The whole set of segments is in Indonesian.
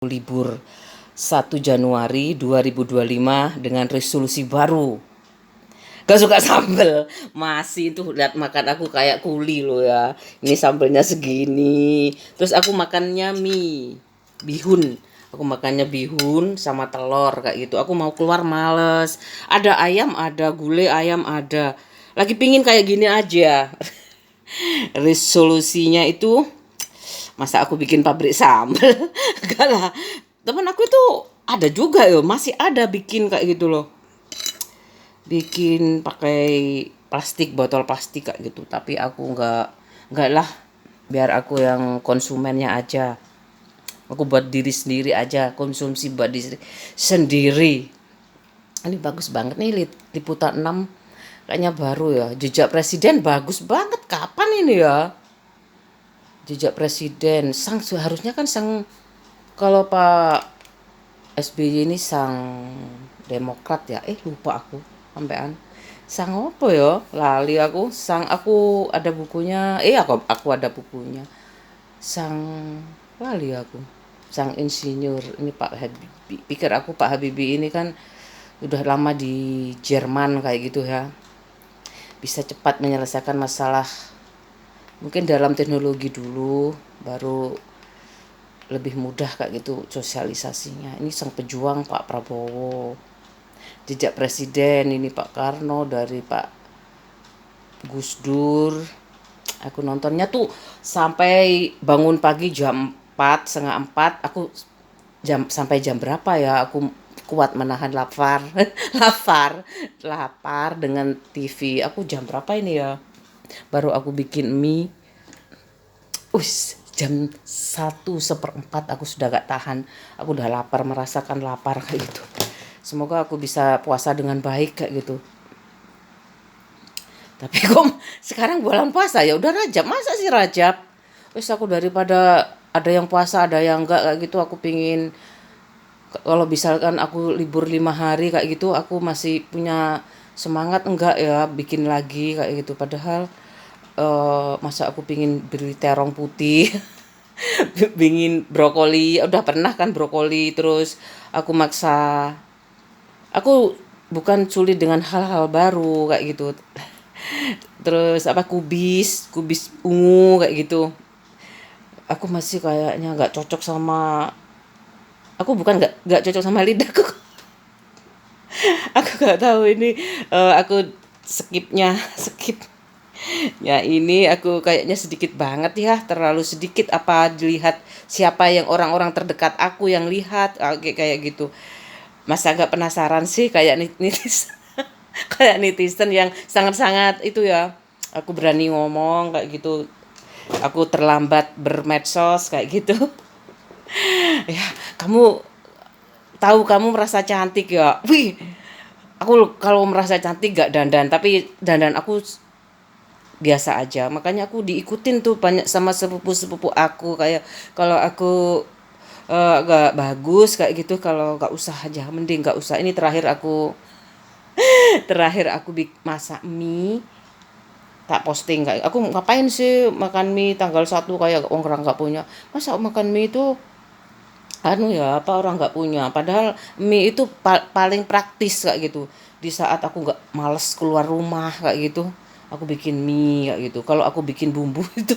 libur 1 Januari 2025 dengan resolusi baru. Gak suka sambel. Masih tuh lihat makan aku kayak kuli loh ya. Ini sambelnya segini. Terus aku makannya mie, bihun. Aku makannya bihun sama telur kayak gitu. Aku mau keluar males. Ada ayam, ada gulai ayam ada. Lagi pingin kayak gini aja. Resolusinya itu masa aku bikin pabrik sambal. Enggak lah, temen aku itu ada juga yo, masih ada bikin kayak gitu loh, bikin pakai plastik, botol plastik kayak gitu. Tapi aku enggak lah, biar aku yang konsumennya aja, aku buat diri sendiri aja, konsumsi buat diri sendiri. Ini bagus banget nih liputan 6, kayaknya baru ya. Jejak presiden bagus banget, kapan ini ya? Jejak presiden sang harusnya kan sang, kalau Pak SBY ini sang Demokrat ya, lupa aku sampean. Sang apa ya? Lali aku. Sang, aku ada bukunya. Aku ada bukunya. Sang, lali aku. Sang insinyur ini Pak Habibie. Pikir aku Pak Habibie ini kan udah lama di Jerman kayak gitu ya. Bisa cepat menyelesaikan masalah. Mungkin dalam teknologi dulu baru lebih mudah kayak gitu sosialisasinya. Ini sang pejuang Pak Prabowo. Jejak presiden ini Pak Karno dari Pak Gus Dur. Aku nontonnya tuh sampai bangun pagi jam 4, setengah 4. Aku sampai jam berapa ya aku kuat menahan lapar. lapar dengan TV. Aku jam berapa ini ya? Baru aku bikin mie. Jam 1:04 aku sudah gak tahan. Aku udah lapar, merasakan lapar kayak gitu. Semoga aku bisa puasa dengan baik kayak gitu. Tapi kok sekarang bulan puasa ya udah Rajab, masa sih Rajab? Aku daripada ada yang puasa ada yang enggak kayak gitu, aku pingin kalau misalkan aku libur 5 hari kayak gitu, aku masih punya semangat enggak ya bikin lagi kayak gitu. Padahal masa aku pingin beli terong putih. Pingin brokoli, udah pernah kan brokoli, terus aku maksa, aku bukan sulit dengan hal-hal baru kayak gitu. Terus apa, kubis ungu kayak gitu, aku masih kayaknya nggak cocok sama, aku bukan nggak cocok sama lidahku. Aku nggak tahu ini, aku skip ya. Ini aku kayaknya sedikit banget ya, terlalu sedikit apa dilihat siapa yang orang-orang terdekat aku yang lihat kayak gitu. Masa agak penasaran sih kayak netizen. Kayak netizen yang sangat-sangat itu ya. Aku berani ngomong kayak gitu. Aku terlambat bermedsos kayak gitu. Ya, kamu tahu kamu merasa cantik ya. Wih, aku kalau merasa cantik gak dandan, tapi dandan aku biasa aja. Makanya aku diikutin tuh banyak sama sepupu-sepupu aku, kayak kalau aku gak bagus kayak gitu, kalau gak usah aja, mending gak usah. Ini terakhir aku masak mie, tak posting kayak aku ngapain sih makan mie tanggal 1 kayak orang nggak punya. Masa makan mie itu ya, apa orang nggak punya, padahal mie itu paling praktis kayak gitu. Di saat aku nggak males keluar rumah kayak gitu, aku bikin mie kayak gitu. Kalau aku bikin bumbu itu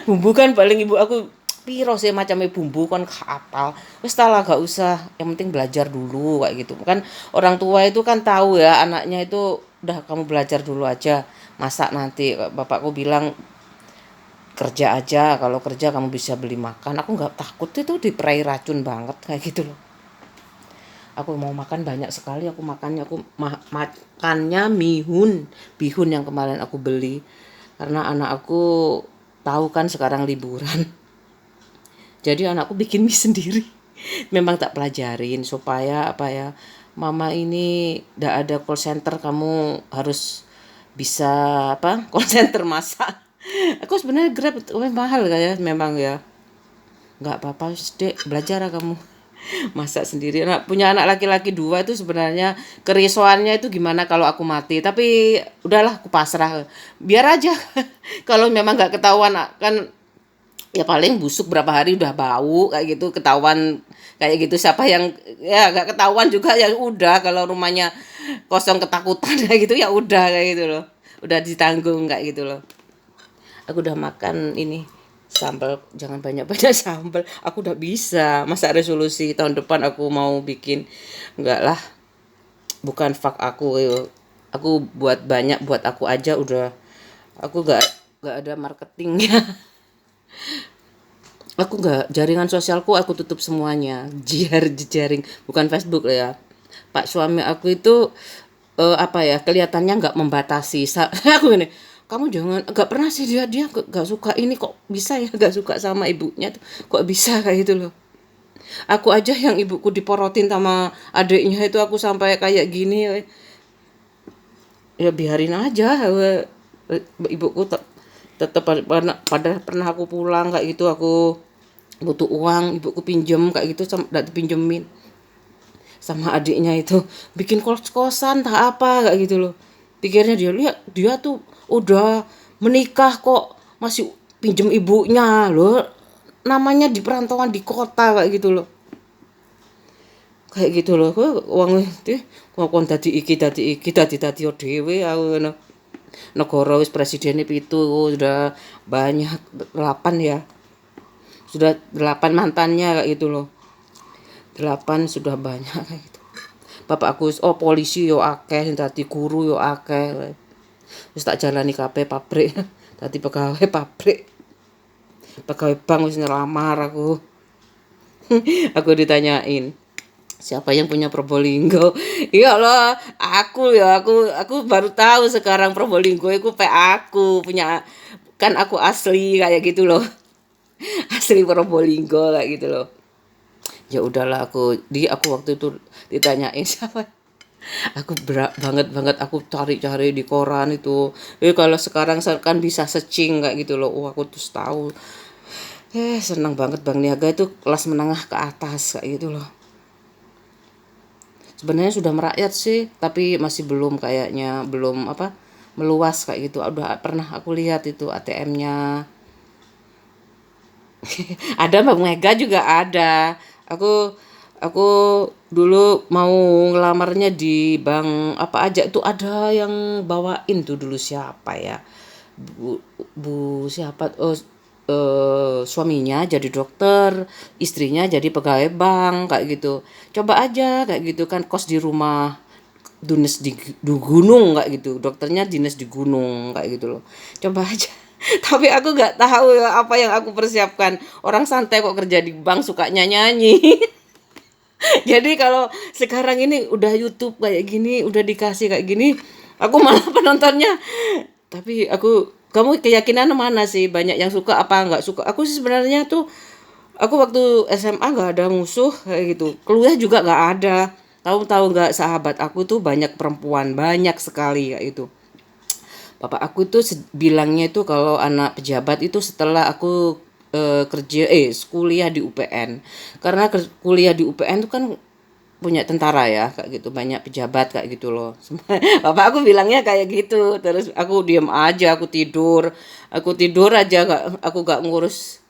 bumbu kan paling ibu aku piro sih macamnya bumbu kan kapal. Wis lah gak usah, yang penting belajar dulu kayak gitu kan. Orang tua itu kan tahu ya anaknya itu, udah kamu belajar dulu aja, masak nanti. Bapakku bilang kerja aja, kalau kerja kamu bisa beli makan. Aku nggak takut itu diperai racun banget kayak gitu loh. Aku mau makan banyak sekali, aku makannya bihun yang kemarin aku beli, karena anak aku tahu kan sekarang liburan. Jadi anakku bikin mie sendiri. Memang tak pelajarin supaya apa ya, mama ini ndak ada call center, kamu harus bisa apa, call center masak. Aku sebenarnya Grab mahal kayak memang ya. Nggak apa-apa dek, belajar lah kamu masak sendiri. Punya anak laki-laki 2 itu sebenarnya kerisauannya itu gimana kalau aku mati, tapi udahlah aku pasrah, biar aja. Kalau memang nggak ketahuan kan Ya paling busuk berapa hari udah bau kayak gitu, ketahuan kayak gitu, siapa yang ya nggak ketahuan juga ya udah, kalau rumahnya kosong ketakutan kayak gitu ya udah kayak gitu loh, udah ditanggung kayak gitu loh. Aku udah makan ini sambal, jangan banyak-banyak sambal, aku udah bisa masa resolusi tahun depan aku mau bikin, enggak lah, bukan fak aku buat banyak, buat aku aja udah, aku nggak ada marketingnya. Aku nggak, jaringan sosialku aku tutup semuanya, jejaring, bukan Facebook lah ya. Pak suami aku itu apa ya, kelihatannya nggak membatasi. Aku gini, kamu jangan, nggak pernah sih dia nggak suka ini, kok bisa ya nggak suka sama ibunya tuh, kok bisa kayak gitu loh. Aku aja yang ibuku diporotin sama adiknya itu aku sampai kayak gini, ya biarin aja. Ibuku tetap pernah aku pulang kayak gitu, aku butuh uang, ibuku pinjem kayak gitu, sama dipinjemin sama adiknya itu, bikin kos-kosan tak apa kayak gitu loh. Pikirnya dia, lihat dia tuh udah menikah kok masih pinjem ibunya loh, namanya di perantauan di kota kayak gitu loh. Kayak gitu loh, uang itu kok dadi dhewe aku ngono. Negara wis presiden pitu, sudah banyak 8 ya. Sudah 8 mantannya kayak gitu loh. 8 sudah banyak kayak gitu. Bapak aku oh polisi yo akeh, sing dadi guru yo akeh. Wis tak jalani kabeh pabrik. Dadi pegawai pabrik. Pegawai bank wis ngelamar aku. Aku ditanyain, siapa yang punya Probolinggo? Iya loh, aku baru tahu sekarang Probolinggo itu aku punya, kan aku asli kayak gitu loh. Asli Probolinggo kayak gitu loh. Ya udahlah, aku waktu itu ditanyain siapa, aku berat banget banget, aku cari-cari di koran itu, kalau sekarang kan bisa searching kayak gitu loh. Aku terus tahu, senang banget Bang Niaga itu kelas menengah ke atas kayak gitu loh. Sebenarnya sudah merakyat sih, tapi masih belum, kayaknya belum apa, meluas kayak gitu. Udah pernah aku lihat itu ATM-nya. Ada Bang Mega juga ada. Aku dulu mau ngelamarnya di bank apa aja tuh, ada yang bawain tuh dulu, siapa ya? Bu, bu siapa? Oh, suaminya jadi dokter, istrinya jadi pegawai bank kayak gitu. Coba aja kayak gitu kan, kos di rumah, dinas di gunung kayak gitu, dokternya dinas di gunung kayak gitu loh. Coba aja. Tapi aku nggak tahu ya apa yang aku persiapkan. Orang santai kok kerja di bank sukanya nyanyi. Jadi kalau sekarang ini udah YouTube kayak gini, udah dikasih kayak gini, aku malah penontonnya. Tapi kamu keyakinan mana sih? Banyak yang suka apa nggak suka? Aku sih sebenarnya tuh, aku waktu SMA nggak ada musuh kayak gitu. Kuliah juga nggak ada. Tahu-tahu nggak, sahabat aku tuh banyak perempuan, banyak sekali kayak itu. Bapak aku tuh bilangnya itu kalau anak pejabat itu setelah aku kerja kuliah di UPN. Karena kuliah di UPN tuh kan punya tentara ya kayak gitu, banyak pejabat kayak gitu loh. Bapak aku bilangnya kayak gitu. Terus aku diam aja, aku tidur aja, aku gak ngurus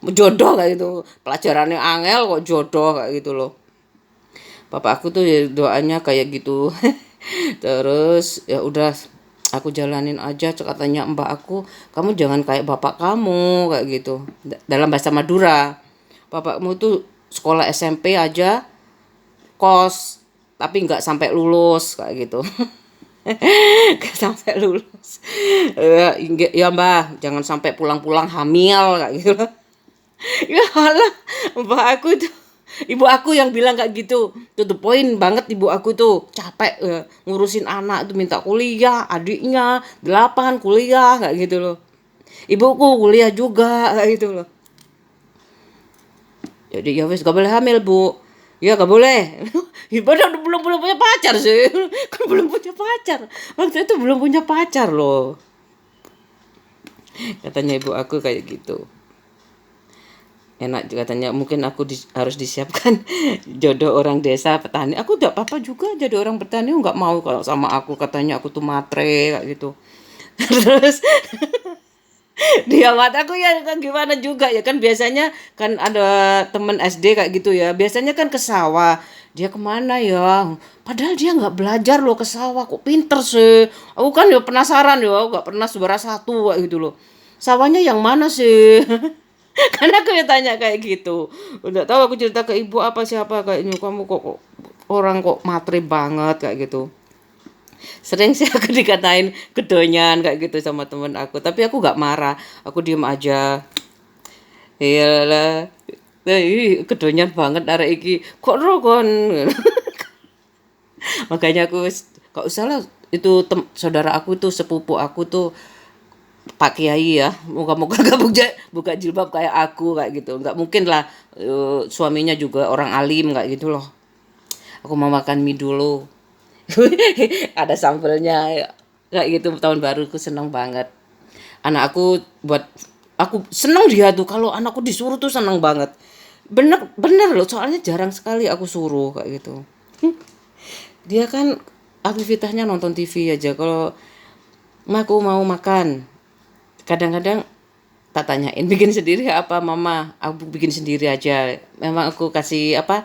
jodoh kayak gitu. Pelajarannya angel kok jodoh kayak gitu loh. Bapak aku tuh ya doanya kayak gitu. Terus ya udah, aku jalanin aja, katanya mbak aku, kamu jangan kayak bapak kamu kayak gitu, dalam bahasa Madura. Bapakmu tuh sekolah SMP aja kos, tapi nggak sampai lulus kayak gitu. Nggak sampai lulus. Ya mbak, jangan sampai pulang-pulang hamil kayak gitu. Ya Allah, mbak aku tuh, ibu aku yang bilang kayak gitu. To the point banget, ibu aku tuh capek ngurusin anak tuh, minta kuliah, adiknya 8 kuliah kayak gitu loh. Ibuku kuliah juga kayak gitu loh. Jadi ya wes gak boleh hamil bu. Ya gak boleh. Ibadah belum punya pacar sih. Kan belum punya pacar. Waktu itu belum punya pacar loh. Katanya ibu aku kayak gitu. Enak katanya, mungkin aku harus disiapkan jodoh orang desa petani. Aku tidak apa-apa juga jadi orang petani, nggak mau kalau sama aku, katanya aku tuh matre kayak gitu. Terus Dia mataku ya kan gimana juga ya kan biasanya kan ada temen SD kayak gitu ya. Biasanya kan ke sawah. Dia kemana ya? Padahal dia nggak belajar loh ke sawah. Kok pinter sih? Aku kan ya penasaran ya. Aku nggak pernah sebara satu kayak gitu loh. Sawahnya yang mana sih? Karena aku ya tanya kayak gitu. Udah tahu aku cerita ke ibu apa siapa kayaknya kamu kok orang kok matre banget kayak gitu. Sering sih aku dikatain kedonyan kayak gitu sama temen aku, tapi aku nggak marah, aku diem aja. Iyalah, kedonyan banget arek iki, kok ro kon. Makanya aku gak usah lah, itu saudara aku tuh sepupu aku tuh Pak Kiai ya, moga-moga gak buka jilbab kayak aku kayak gitu, nggak mungkin lah. Suaminya juga orang alim kayak gitu loh. Aku mau makan mie dulu. Ada sambelnya kayak gitu. Tahun baru aku seneng banget. Anak aku buat aku seneng dia tuh kalau anakku disuruh tuh seneng banget. Bener bener loh, soalnya jarang sekali aku suruh kayak gitu. Dia kan aktivitasnya nonton TV aja. Kalau aku mau makan, kadang-kadang tak tanyain bikin sendiri apa mama, aku bikin sendiri aja. Memang aku kasih apa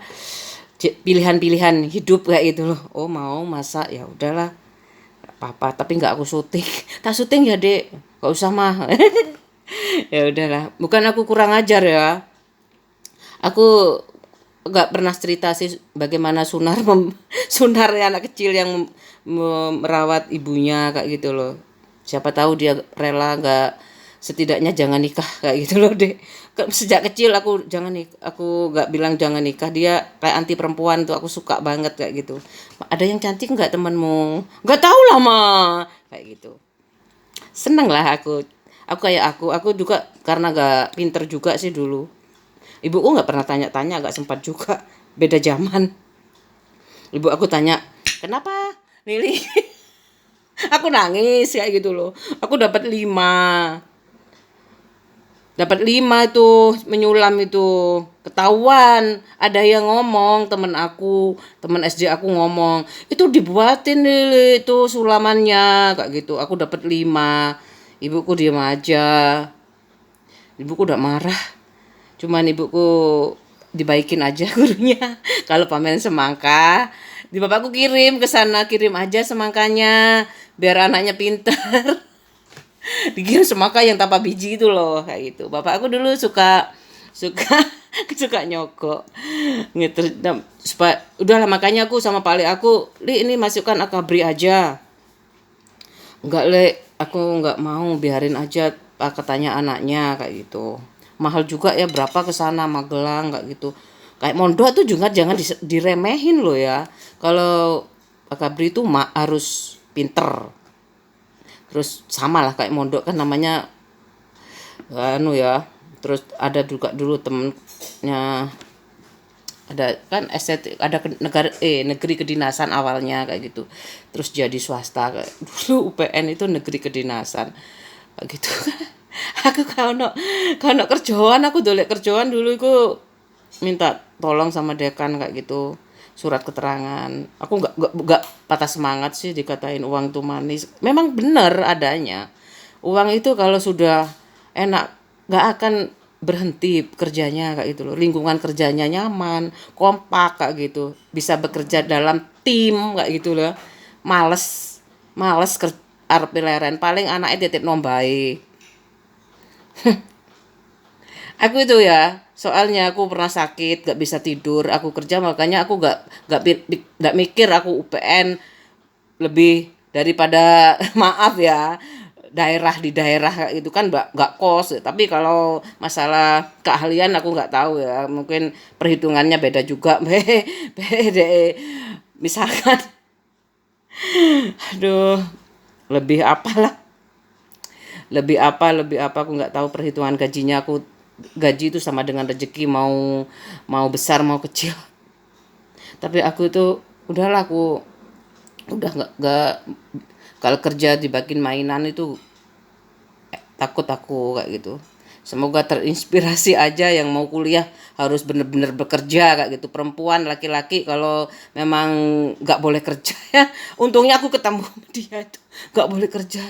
pilihan-pilihan hidup kayak gitu loh. Oh mau masak ya udahlah, apa tapi nggak aku syuting. Tak syuting ya dek, nggak usah mah. Ya udahlah, bukan aku kurang ajar ya. Aku nggak pernah cerita sih bagaimana sunar ya anak kecil yang merawat ibunya kayak gitu loh. Siapa tahu dia rela, nggak, setidaknya jangan nikah kayak gitu loh deh. Sejak kecil aku jangan nikah, aku nggak bilang jangan nikah, dia kayak anti perempuan tuh, aku suka banget kayak gitu. Ada yang cantik nggak temanmu? Nggak tahu lah mah kayak gitu. Seneng lah aku kayak aku juga karena gak pinter juga sih dulu. Ibuku nggak pernah tanya-tanya, nggak sempat juga, beda zaman. Ibu aku tanya kenapa Lili. Aku nangis kayak gitu loh. Aku dapat lima itu menyulam itu, ketahuan ada yang ngomong, temen SD aku ngomong itu dibuatin Lili itu sulamannya kayak gitu. Aku dapat 5, ibuku diam aja. Ibuku udah marah, cuman ibuku dibaikin aja gurunya. Kalau pameran semangka, di bapakku kirim ke sana, kirim aja semangkanya biar anaknya pinter. Dikirim semangka yang tanpa biji itu loh kayak gitu. Bapak aku dulu suka suka suka nyogok gitu. Nah, supaya udahlah, makanya aku sama Pak aku, Li ini masukkan akabri aja. Enggak le, aku enggak mau, biarin aja, katanya anaknya kayak gitu. Mahal juga ya, berapa ke sana Magelang kayak gitu. Kayak mondok tuh juga jangan diremehin loh ya. Kalau akabri itu harus pinter. Terus sama lah kayak mondok kan namanya anu ya. Terus ada juga dulu temennya, ada kan estetik, ada negeri kedinasan awalnya kayak gitu, terus jadi swasta kayak dulu. UPN itu negeri kedinasan kayak gitu. Aku kalau kerjaan, aku dolek kerjaan dulu itu minta tolong sama dekan kayak gitu, surat keterangan. Aku nggak patah semangat sih dikatain uang tuh manis. Memang benar adanya, uang itu kalau sudah enak nggak akan berhenti kerjanya kayak gitu loh. Lingkungan kerjanya nyaman, kompak kayak gitu, bisa bekerja dalam tim kayak gitu loh. Males arep leren, paling anaknya titip nombai. Aku itu ya, soalnya aku pernah sakit, gak bisa tidur, aku kerja, makanya aku gak mikir aku UPN lebih daripada maaf ya, daerah di daerah kayak itu kan nggak kos. Tapi kalau masalah keahlian aku nggak tahu ya, mungkin perhitungannya beda juga. Beda, misalkan aduh, lebih apalah, lebih apa aku nggak tahu perhitungan gajinya. Gaji itu sama dengan rezeki, mau mau besar mau kecil. Tapi aku itu udahlah, aku udah nggak, kalau kerja dibagiin mainan itu takut aku kayak gitu. Semoga terinspirasi aja yang mau kuliah, harus bener-bener bekerja kayak gitu. Perempuan, laki-laki kalau memang nggak boleh kerja ya. Untungnya aku ketemu dia itu nggak boleh kerja.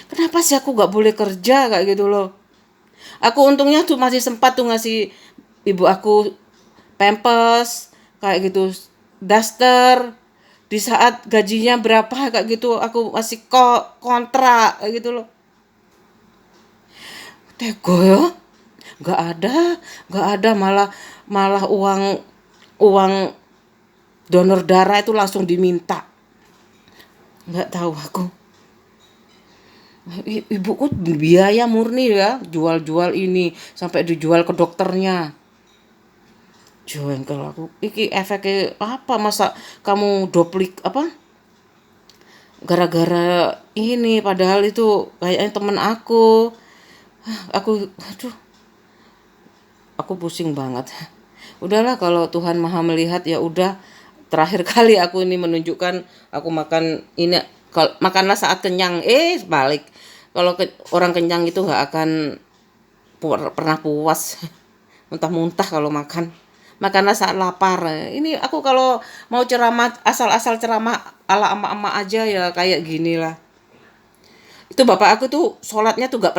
Kenapa sih aku nggak boleh kerja kayak gitu loh. Aku untungnya tuh masih sempat tuh ngasih ibu aku pampers kayak gitu, daster di saat gajinya berapa kayak gitu aku masih kontrak kayak gitu loh. Tego ya, nggak ada, nggak ada, malah malah uang uang donor darah itu langsung diminta. Nggak tahu aku. Ibuku biaya murni ya, jual-jual ini sampai dijual ke dokternya. Jengkel aku. Iki efeknya apa, masa kamu duplik apa? Gara-gara ini padahal itu kayaknya temen aku. Aku aduh, aku pusing banget. Udahlah, kalau Tuhan Maha melihat ya udah. Terakhir kali aku ini menunjukkan aku makan ini, makanlah saat kenyang. Balik. Kalau orang kenyang itu nggak akan pernah puas. Muntah-muntah kalau makan. Makanlah saat lapar. Ini aku kalau mau ceramah asal-asal ceramah ala emak-emak aja ya kayak gini lah. Itu bapak aku tuh sholatnya tuh nggak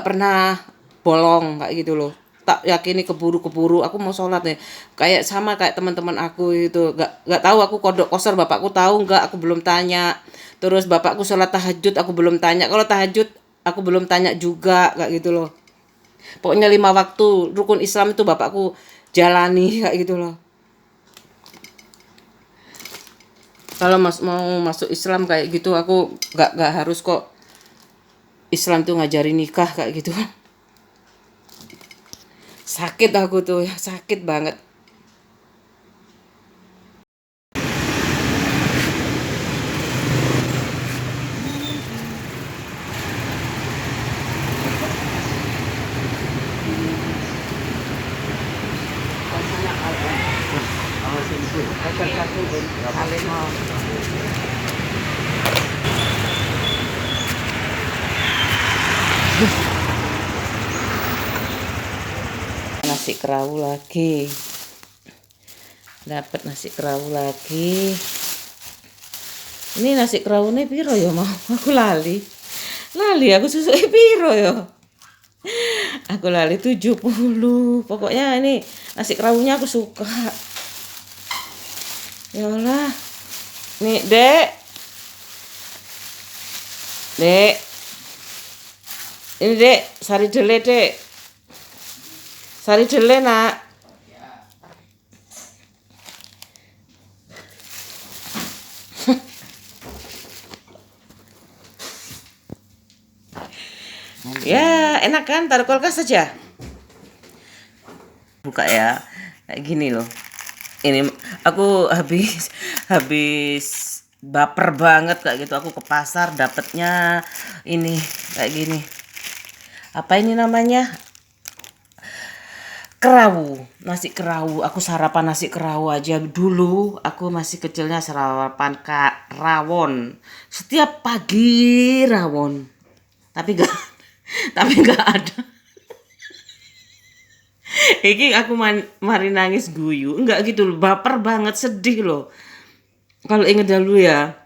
pernah bolong kayak gitu loh. Tak yakini keburu-keburu aku mau sholat nih, kayak sama kayak teman-teman aku itu, nggak tahu aku kodok koser, bapakku tahu nggak, aku belum tanya. Terus bapakku sholat tahajud aku belum tanya, kalau tahajud aku belum tanya juga kayak gitu loh. Pokoknya 5 waktu rukun Islam itu bapakku jalani kayak gitu loh. Kalau mau masuk Islam kayak gitu aku nggak harus kok. Islam tuh ngajarin nikah kayak gitu. Sakit aku tuh ya, sakit banget. Nasi kerawu lagi. Dapat nasi kerawu lagi. Ini nasi kerawu ini piro ya mau? Aku lali. Lali aku susuke piro ya? Aku lali 70. Pokoknya ini nasi kerawunya aku suka. Ya Allah. Nih, Dek. Dek. Ini, Dek, sari dele, Dek. Sari dele, Nak. Ya, enak kan? Taruh kulkas saja. Buka ya. Kayak gini loh. Ini aku habis baper banget kayak gitu. Aku ke pasar dapetnya ini kayak gini. Apa ini namanya? Kerawu, nasi kerawu. Aku sarapan nasi kerawu aja dulu. Aku masih kecilnya sarapan rawon. Setiap pagi rawon. Tapi gak tapi gak ada. Iki aku mari nangis guyu. Enggak gitu loh, baper banget, sedih loh. Kalau inget dulu ya,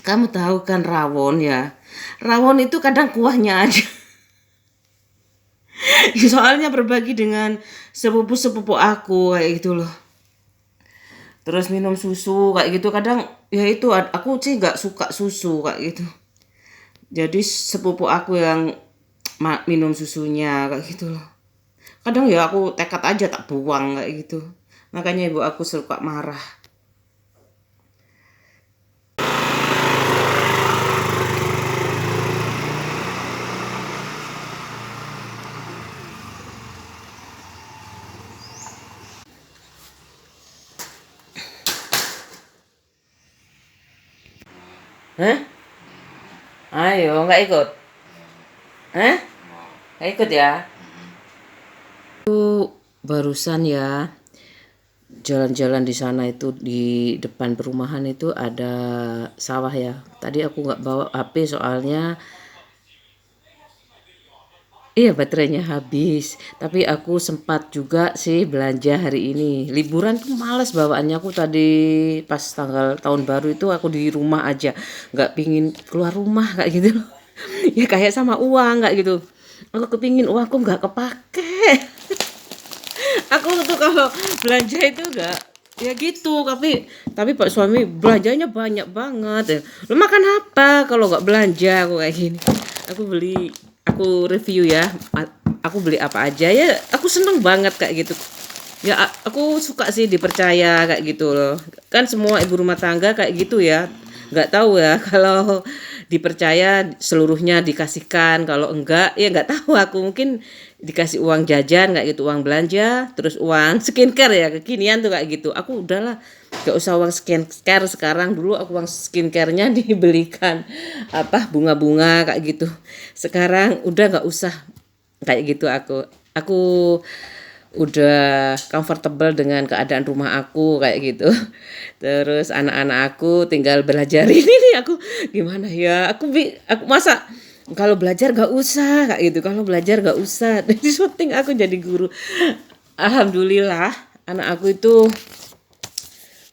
kamu tahu kan rawon ya. Rawon itu kadang kuahnya aja. Soalnya berbagi dengan sepupu-sepupu aku kayak gitu loh. Terus minum susu kayak gitu, kadang ya itu aku sih nggak suka susu kayak gitu. Jadi sepupu aku yang minum susunya kayak gitu loh. Kadang ya aku tekad aja tak buang kayak gitu. Makanya ibu aku suka marah. Hah? Ayo, nggak ikut? Hah? Nggak ikut ya? Barusan ya, jalan-jalan di sana itu, di depan perumahan itu ada sawah ya. Tadi aku nggak bawa HP soalnya iya baterainya habis. Tapi aku sempat juga sih belanja hari ini. Liburan tuh males bawaannya. Aku tadi pas tanggal tahun baru itu aku di rumah aja, nggak pingin keluar rumah kayak gitu loh. Ya kayak sama uang kayak gitu. Aku kepingin uangku nggak kepake. Aku tuh kalau belanja itu enggak ya gitu, tapi Pak suami belanjanya banyak banget ya. Lu makan apa kalau nggak belanja aku kayak gini. Aku review ya. Aku beli apa aja ya, aku seneng banget kayak gitu. Ya aku suka sih dipercaya kayak gitu loh. Kan semua ibu rumah tangga kayak gitu ya. Nggak tahu ya kalau dipercaya seluruhnya dikasihkan, kalau enggak ya nggak tahu aku, mungkin dikasih uang jajan kayak gitu, uang belanja, terus uang skincare ya kekinian tuh kayak gitu. Aku udahlah nggak usah uang skincare sekarang, dulu aku uang skincare-nya dibelikan apa bunga-bunga kayak gitu. Sekarang udah nggak usah kayak gitu aku udah comfortable dengan keadaan rumah aku kayak gitu. Terus anak-anak aku tinggal belajar ini nih aku gimana ya? Aku masa kalau belajar gak usah kayak gitu. Kalau belajar gak usah. Jadi syuting aku jadi guru. Alhamdulillah anak aku itu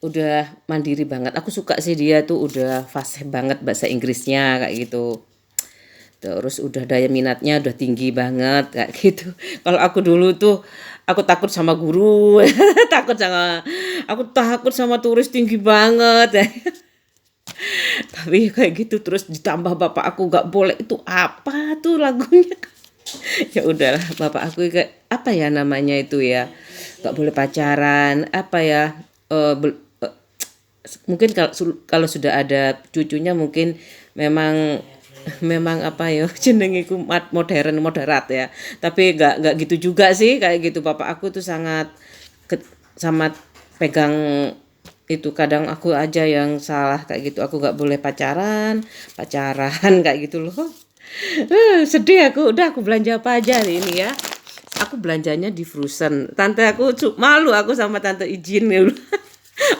udah mandiri banget. Aku suka sih dia tuh udah fasih banget bahasa Inggrisnya kayak gitu. Terus udah daya minatnya udah tinggi banget kayak gitu. Kalau aku dulu tuh aku takut sama guru, aku takut sama turis tinggi banget ya. Tapi kayak gitu terus ditambah bapak aku nggak boleh itu apa tuh lagunya. Ya udahlah bapak aku kayak apa ya namanya itu ya, nggak boleh pacaran apa ya, eh, bel- eh, mungkin kalau sudah ada cucunya mungkin memang memang apa ya jenengiku modern moderat ya, tapi nggak gitu juga sih kayak gitu. Bapak aku tuh sangat sangat pegang itu, kadang aku aja yang salah kayak gitu, aku nggak boleh pacaran kayak gitu loh. Sedih aku belanja apa aja nih ini ya, aku belanjanya di Frozen. Tante aku malu aku sama tante izin ya.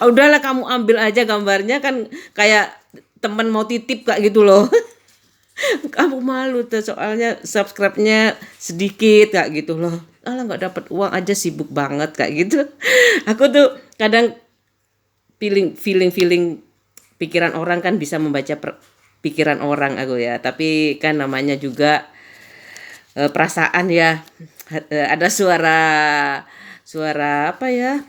Udahlah kamu ambil aja gambarnya kan kayak temen mau titip kayak gitu loh. Kamu malu tuh soalnya subscribe-nya sedikit kayak gitu loh. Alah nggak dapat uang aja sibuk banget kayak gitu. Aku tuh kadang feeling pikiran orang, kan bisa membaca pikiran orang aku ya. Tapi kan namanya juga perasaan ya. Ada suara suara apa ya?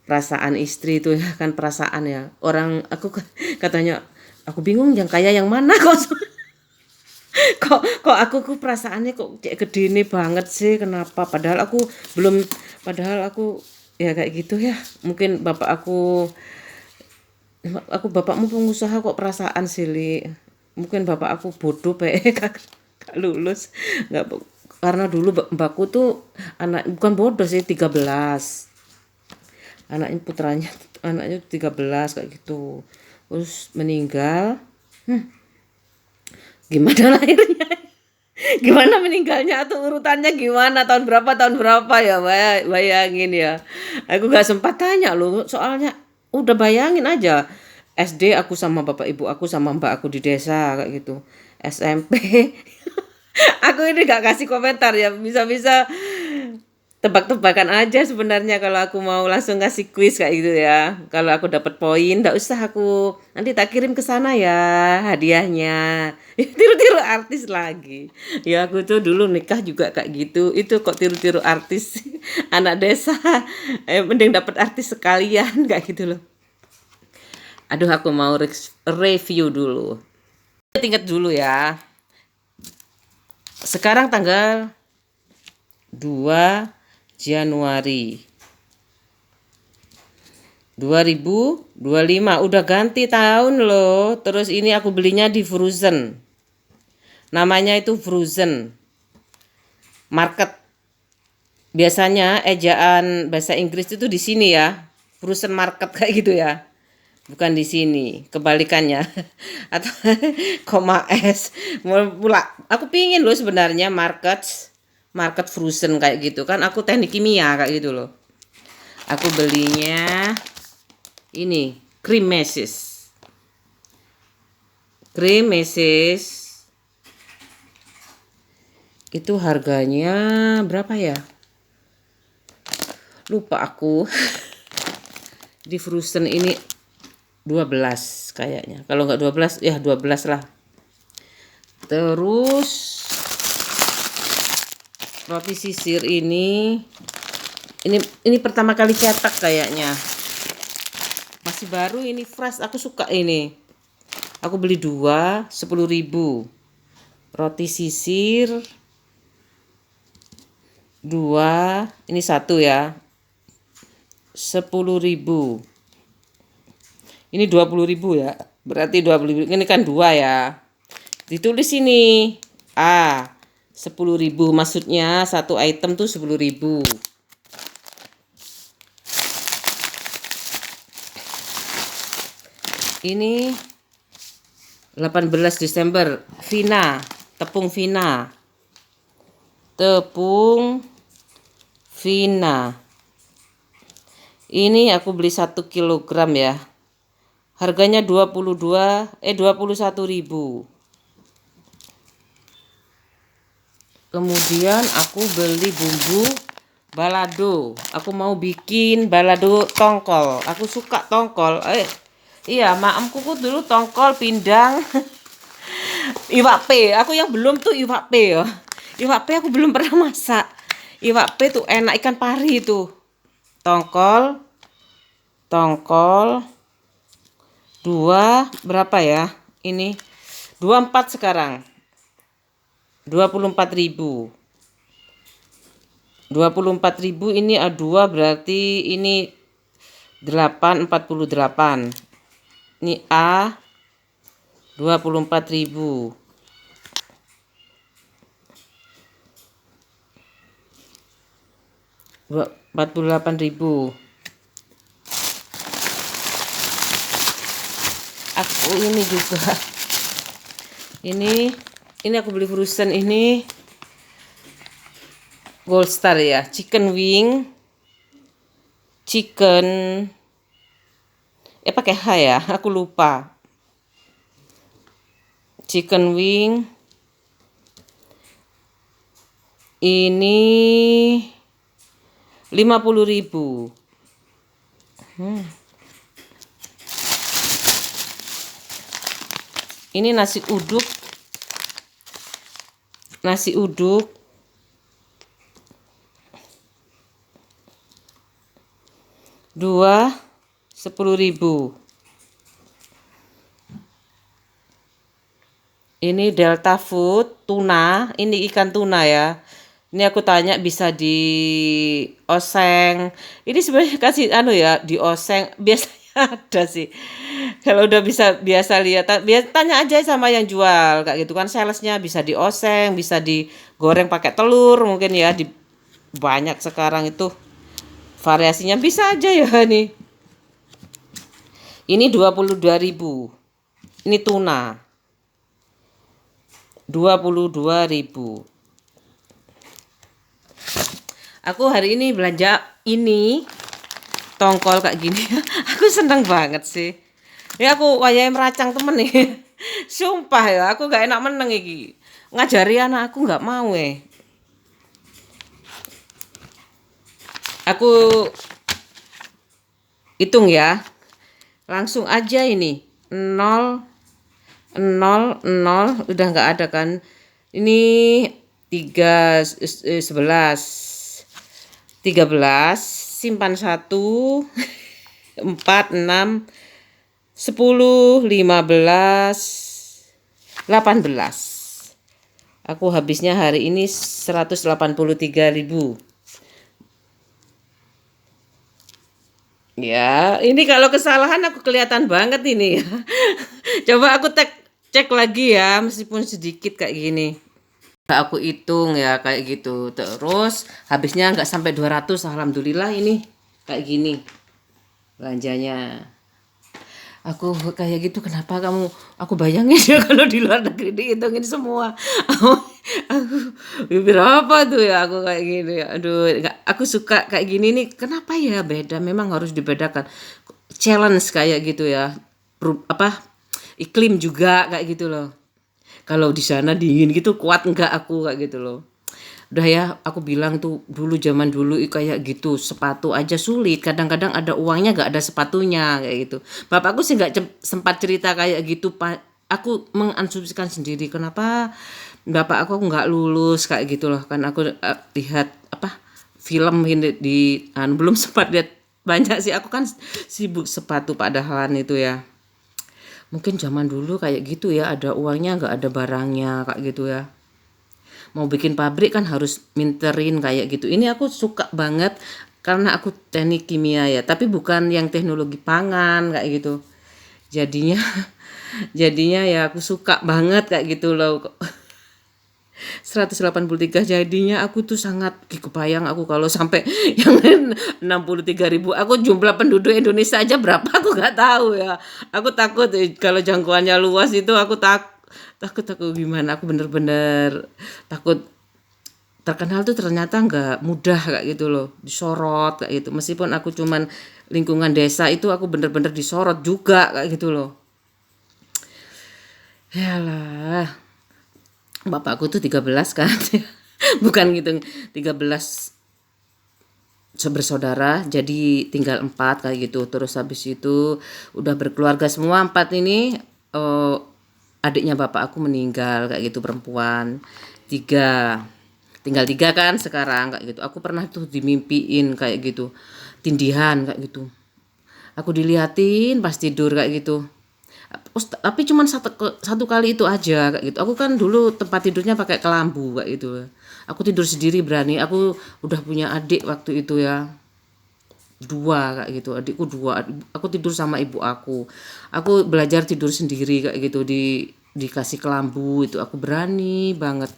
Perasaan istri itu ya kan, perasaan ya. Orang aku katanya aku bingung yang kaya yang mana kok. Kok aku perasaannya kok kayak gede ini banget sih, kenapa belum padahal aku ya kayak gitu ya. Mungkin bapakmu pengusaha kok perasaan sih Li. Mungkin bapak aku bodoh kagak lulus nggak, karena dulu mbakku tuh anak bukan bodoh sih, 13 anaknya, putranya anaknya 13 kayak gitu, terus meninggal. Gimana lahirnya, gimana meninggalnya atau urutannya gimana, tahun berapa ya, bayangin ya. Aku gak sempat tanya loh soalnya, udah bayangin aja SD aku sama bapak ibu aku sama mbak aku di desa kayak gitu. SMP aku ini gak kasih komentar ya, bisa-bisa tebak-tebakan aja sebenarnya kalau aku mau langsung ngasih kuis kayak gitu ya. Kalau aku dapat poin, enggak usah aku nanti tak kirim ke sana ya hadiahnya. Tiru-tiru artis lagi. Ya aku tuh dulu nikah juga kayak gitu. Itu kok tiru-tiru artis anak desa. Mending dapat artis sekalian kayak gitu loh. Aduh aku mau review dulu. Ingat dulu ya. Sekarang tanggal 2 Januari 2025, udah ganti tahun loh. Terus ini aku belinya di Frozen. Namanya itu Frozen Market. Biasanya ejaan bahasa Inggris itu di sini ya. Frozen Market kayak gitu ya. Bukan di sini, kebalikannya. Atau koma S. Aku pingin loh sebenarnya market Frozen kayak gitu kan. Aku teknik kimia kayak gitu loh. Aku belinya ini cream mesis itu harganya berapa ya, lupa aku. Di Frozen ini 12 kayaknya, kalau nggak 12 ya 12 lah. Terus roti sisir ini pertama kali cetak kayaknya. Masih baru ini, fresh. Aku suka ini. Aku beli 2, 10.000. Roti sisir 2, ini 1 ya. 10.000. Ini 20.000 ya. Berarti 20.000. Ini kan 2 ya. Ditulis ini. 10.000, maksudnya satu item tuh 10.000. Ini 18 Desember, Vina, tepung Vina. Tepung Vina. Ini aku beli 1 kilogram ya. Harganya 21.000. Kemudian aku beli bumbu balado. Aku mau bikin balado tongkol. Aku suka tongkol. Iya, maemku dulu tongkol, pindang, iwak pe. Aku yang belum tuh iwak pe ya. Iwak pe aku belum pernah masak. Iwak pe tuh enak, ikan pari itu. Tongkol 2 berapa ya? Ini 24 sekarang. 24.000. 24.000 ini A2 berarti ini 48. Ini A 24.000. 48.000. Aku ini juga. Ini aku beli frozen ini Gold Star ya, chicken wing. Pakai H ya, aku lupa. Chicken wing ini 50.000. Ini nasi uduk 2, 10.000. Ini Delta Food tuna, ini ikan tuna ya. Ini aku tanya bisa di oseng. Ini sebenarnya kasih ya, di oseng biasanya ada sih. Kalau udah biasa lihat, tanya aja sama yang jual kayak gitu kan, salesnya bisa di oseng, bisa digoreng pakai telur mungkin ya, di banyak sekarang itu variasinya, bisa aja ya nih. Ini 22.000. Ini tuna 22.000. Aku hari ini belanja ini tongkol kayak gini. Aku seneng banget sih. Ya aku wayahe meracang temen nih. Sumpah ya, aku gak enak meneng iki. Ngajari anak aku gak mau Aku hitung ya. Langsung aja ini 0 0 0 udah nggak ada kan. Ini 11 13, simpan 1 4 6 10 15 18. Aku habisnya hari ini 183.000. Ya, ini kalau kesalahan aku kelihatan banget ini ya. Coba aku cek lagi ya, meskipun sedikit kayak gini. Aku hitung ya kayak gitu. Terus habisnya nggak sampai 200, alhamdulillah ini kayak gini belanjanya. Aku kayak gitu, kenapa aku bayangin ya kalau di luar negeri dihitungin semua. Aku berapa tuh ya aku kayak gini. Aduh, aku suka kayak gini nih. Kenapa ya beda? Memang harus dibedakan. Challenge kayak gitu ya. Iklim juga kayak gitu loh. Kalau di sana dingin gitu, kuat enggak aku kayak gitu loh. Udah ya, aku bilang tuh zaman dulu kayak gitu, sepatu aja sulit. Kadang-kadang ada uangnya gak ada sepatunya kayak gitu. Bapakku sih gak sempat cerita kayak gitu aku mengasumsikan sendiri kenapa bapak aku nggak lulus kayak gitu loh, kan aku lihat apa film ini belum sempat lihat banyak sih, aku kan sibuk sepatu padahalan itu ya. Mungkin zaman dulu kayak gitu ya, ada uangnya nggak ada barangnya kayak gitu ya. Mau bikin pabrik kan harus minterin kayak gitu. Ini aku suka banget karena aku teknik kimia ya, tapi bukan yang teknologi pangan kayak gitu. Jadinya jadinya ya aku suka banget kayak gitu loh. 183 jadinya aku tuh sangat kebayang aku kalau sampai yang 63.000, aku jumlah penduduk Indonesia aja berapa aku nggak tahu ya. Aku takut kalau jangkauannya luas itu, aku takut gimana, aku bener-bener takut. Terkenal tuh ternyata nggak mudah kayak gitu loh, disorot kayak gitu. Meskipun aku cuman lingkungan desa itu, aku bener-bener disorot juga kayak gitu loh. Yalah, bapakku tuh 13 kan. Bukan gitu, 13 bersaudara, jadi tinggal 4 kayak gitu. Terus habis itu udah berkeluarga semua 4 ini, adiknya bapak aku meninggal kayak gitu, perempuan 3, tinggal 3 kan sekarang kayak gitu. Aku pernah tuh dimimpiin kayak gitu, tindihan kayak gitu, aku diliatin pas tidur kayak gitu. Tapi cuman satu kali itu aja kayak gitu. Aku kan dulu tempat tidurnya pakai kelambu kayak gitu. Aku tidur sendiri berani. Aku udah punya adik waktu itu ya, 2 kayak gitu. Adikku 2. Aku tidur sama ibu aku. Aku belajar tidur sendiri kayak gitu, dikasih kelambu itu aku berani banget.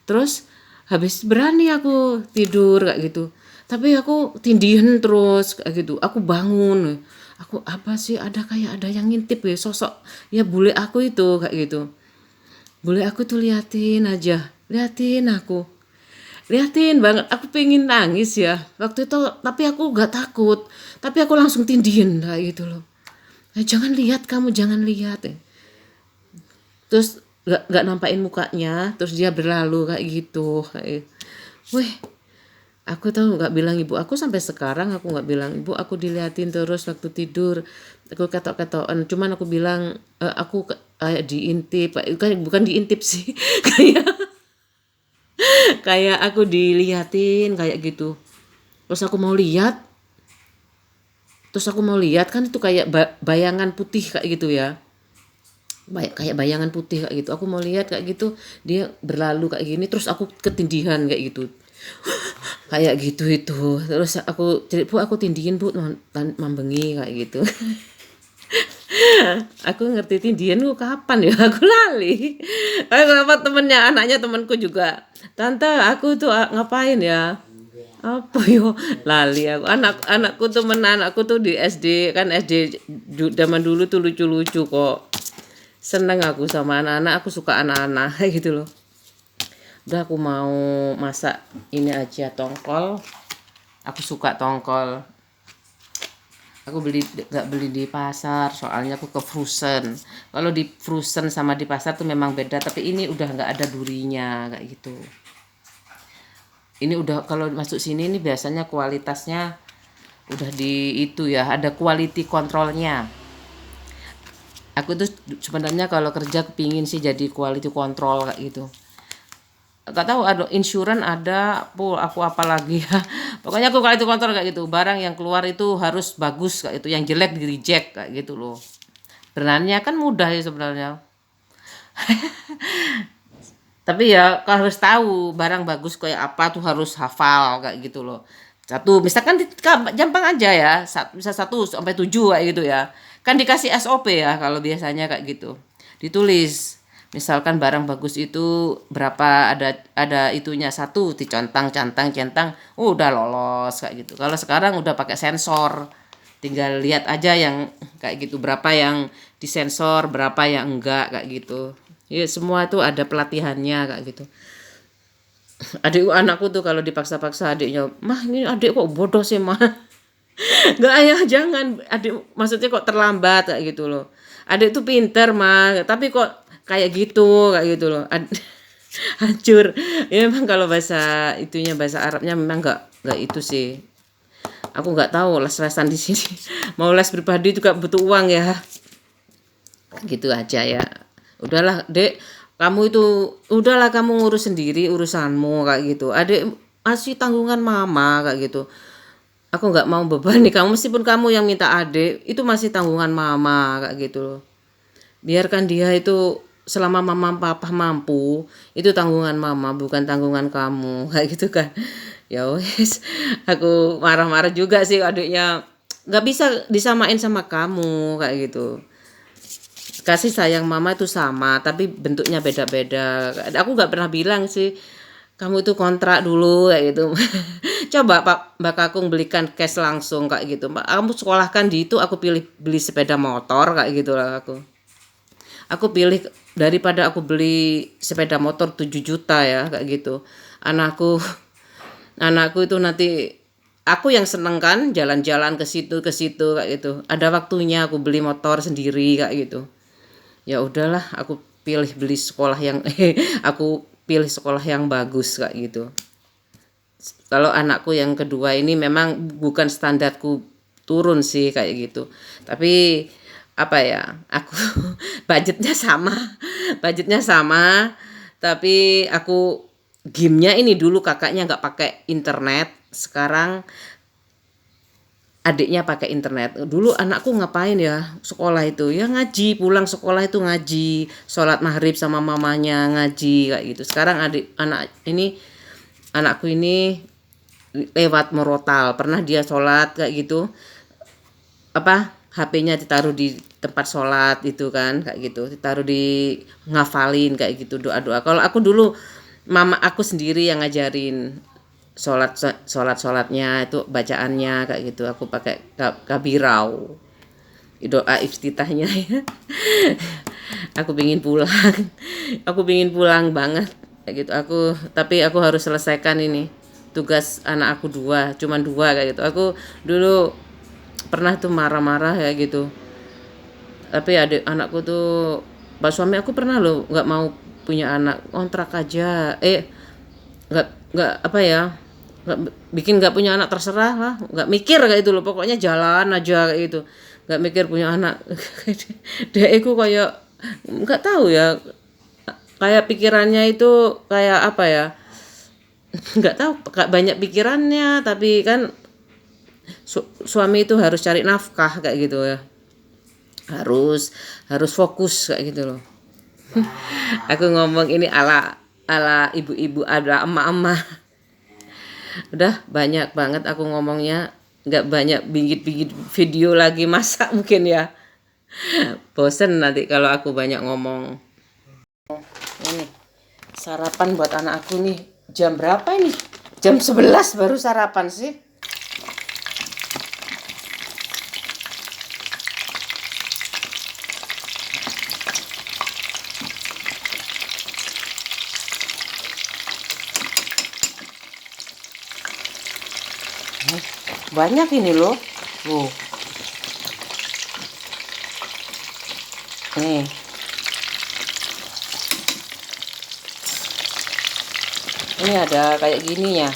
Terus habis berani aku tidur kayak gitu. Tapi aku tindihan terus kayak gitu. Aku bangun. Aku apa sih, ada yang ngintip ya, sosok ya bule aku itu kayak gitu. Bule aku tuh liatin aku. Liatin banget, aku pengen nangis ya waktu itu, tapi aku gak takut. Tapi aku langsung tindihin kayak gitu loh. Jangan lihat, kamu jangan lihat. Terus gak nampain mukanya, terus dia berlalu kayak gitu. Wih, aku tuh nggak bilang ibu aku, sampai sekarang aku nggak bilang ibu aku diliatin terus waktu tidur. Aku ketok-ketokan, cuman aku bilang aku kayak diintip, bukan diintip sih. kayak kayak aku diliatin kayak gitu. Terus aku mau lihat, kan itu kayak bayangan putih kayak gitu ya. Kayak bayangan putih kayak gitu. Aku mau lihat kayak gitu, dia berlalu kayak gini, terus aku ketindihan kayak gitu. Kayak gitu itu. Terus aku tindihin bu, mambengi kayak gitu. Aku ngerti tindihan ku kapan ya, aku lali. Kenapa anaknya temanku juga, tante aku tuh ngapain ya, apa yo, lali aku. Anakku anakku tuh di SD kan, SD zaman dulu tuh lucu-lucu kok. Seneng aku sama anak-anak, aku suka anak-anak gitu loh. Udah, aku mau masak ini aja, tongkol. Aku suka tongkol. Aku gak beli di pasar, soalnya aku ke frozen. Kalau di frozen sama di pasar tuh memang beda, tapi ini udah nggak ada durinya kayak gitu. Ini udah, kalau masuk sini ini biasanya kualitasnya udah di itu ya, ada quality kontrolnya. Aku tuh sebenarnya kalau kerja kepingin sih jadi quality control kayak gitu. Gak tahu, ada insurance, ada aku apalagi ya. Pokoknya aku quality control kayak gitu. Barang yang keluar itu harus bagus kayak gitu, yang jelek di reject kayak gitu loh. Benarnya kan mudah ya sebenarnya. Tapi ya harus tahu barang bagus kayak apa tuh, harus hafal kayak gitu loh. Satu, misalkan gampang aja ya, bisa 1 sampai 7 kayak gitu ya. Kan dikasih SOP ya kalau biasanya kayak gitu. Ditulis, misalkan barang bagus itu berapa, ada itunya, 1 centang, udah lolos kayak gitu. Kalau sekarang udah pakai sensor, tinggal lihat aja yang kayak gitu, berapa yang disensor, berapa yang enggak kayak gitu. Ya semua itu ada pelatihannya kayak gitu. Anakku tuh kalau dipaksa-paksa adiknya, mah ini adik kok bodoh sih mah. Enggak, ayah jangan, adik maksudnya kok terlambat kayak gitu loh. Adik tuh pinter mah, tapi kok kayak gitu loh. Hancur. Ya memang kalau bahasa Arabnya memang enggak itu sih. Aku enggak tahu les-lesan di sini. Mau les pribadi juga butuh uang ya. Gitu aja ya. Udahlah, Dek, kamu itu udahlah kamu ngurus sendiri urusanmu kayak gitu. Adik masih tanggungan mama kayak gitu. Aku nggak mau bebani kamu meskipun kamu yang minta adik, itu masih tanggungan mama kayak gitu loh. Biarkan dia itu selama mama papa mampu, itu tanggungan mama bukan tanggungan kamu kayak gitu kan. Ya wes, aku marah-marah juga sih adiknya. Nggak bisa disamain sama kamu kayak gitu. Kasih sayang mama itu sama tapi bentuknya beda-beda. Aku nggak pernah bilang sih kamu itu kontrak dulu kayak gitu. Coba Mbak Kakung belikan cash langsung kayak gitu. Mbak, kamu sekolahkan di itu, aku pilih beli sepeda motor kayak gitu lah aku. Aku pilih daripada aku beli sepeda motor 7 juta ya kayak gitu. Anakku anakku itu nanti aku yang seneng kan jalan-jalan ke situ kayak gitu. Ada waktunya aku beli motor sendiri kayak gitu. Ya udahlah, aku pilih beli sekolah yang aku pilih sekolah yang bagus kayak gitu. Kalau anakku yang kedua ini memang bukan standarku turun sih kayak gitu. Tapi apa ya? Aku budgetnya sama. Budgetnya sama, tapi aku gamenya ini dulu kakaknya nggak pakai internet, sekarang adiknya pakai internet. Dulu anakku ngapain ya sekolah itu? Ya ngaji, pulang sekolah itu ngaji, sholat maghrib sama mamanya ngaji kayak gitu. Sekarang anakku ini lewat murotal. Pernah dia sholat kayak gitu, apa HP-nya ditaruh di tempat sholat itu kan kayak gitu, ditaruh di ngafalin kayak gitu doa-doa. Kalau aku dulu mama aku sendiri yang ngajarin sholatnya itu bacaannya kayak gitu. Aku pakai kabirau doa iftitahnya ya. Aku pingin pulang. Aku pingin pulang banget kayak gitu. Tapi aku harus selesaikan ini tugas anak aku cuman dua kayak gitu. Aku dulu pernah tuh marah-marah kayak gitu. Tapi anakku tuh pas suami aku pernah loh nggak mau punya anak, kontrak aja. Nggak apa ya, nggak punya anak, terserah lah, nggak mikir kayak itu loh, pokoknya jalan aja kayak gitu, nggak mikir punya anak. Dia itu kayak nggak tahu ya, kayak pikirannya itu kayak apa ya, nggak tahu banyak pikirannya, tapi kan suami itu harus cari nafkah kayak gitu ya, harus fokus kayak gitu loh. Aku ngomong ini ala ala ibu-ibu, ada emak-emak. Udah banyak banget aku ngomongnya, nggak banyak bikin video lagi masak mungkin ya. Bosen nanti kalau aku banyak ngomong. Ini sarapan buat anak aku nih. Jam berapa ini? Jam 11 baru sarapan sih. Banyak ini loh. Nih. Ini ada kayak gini ya.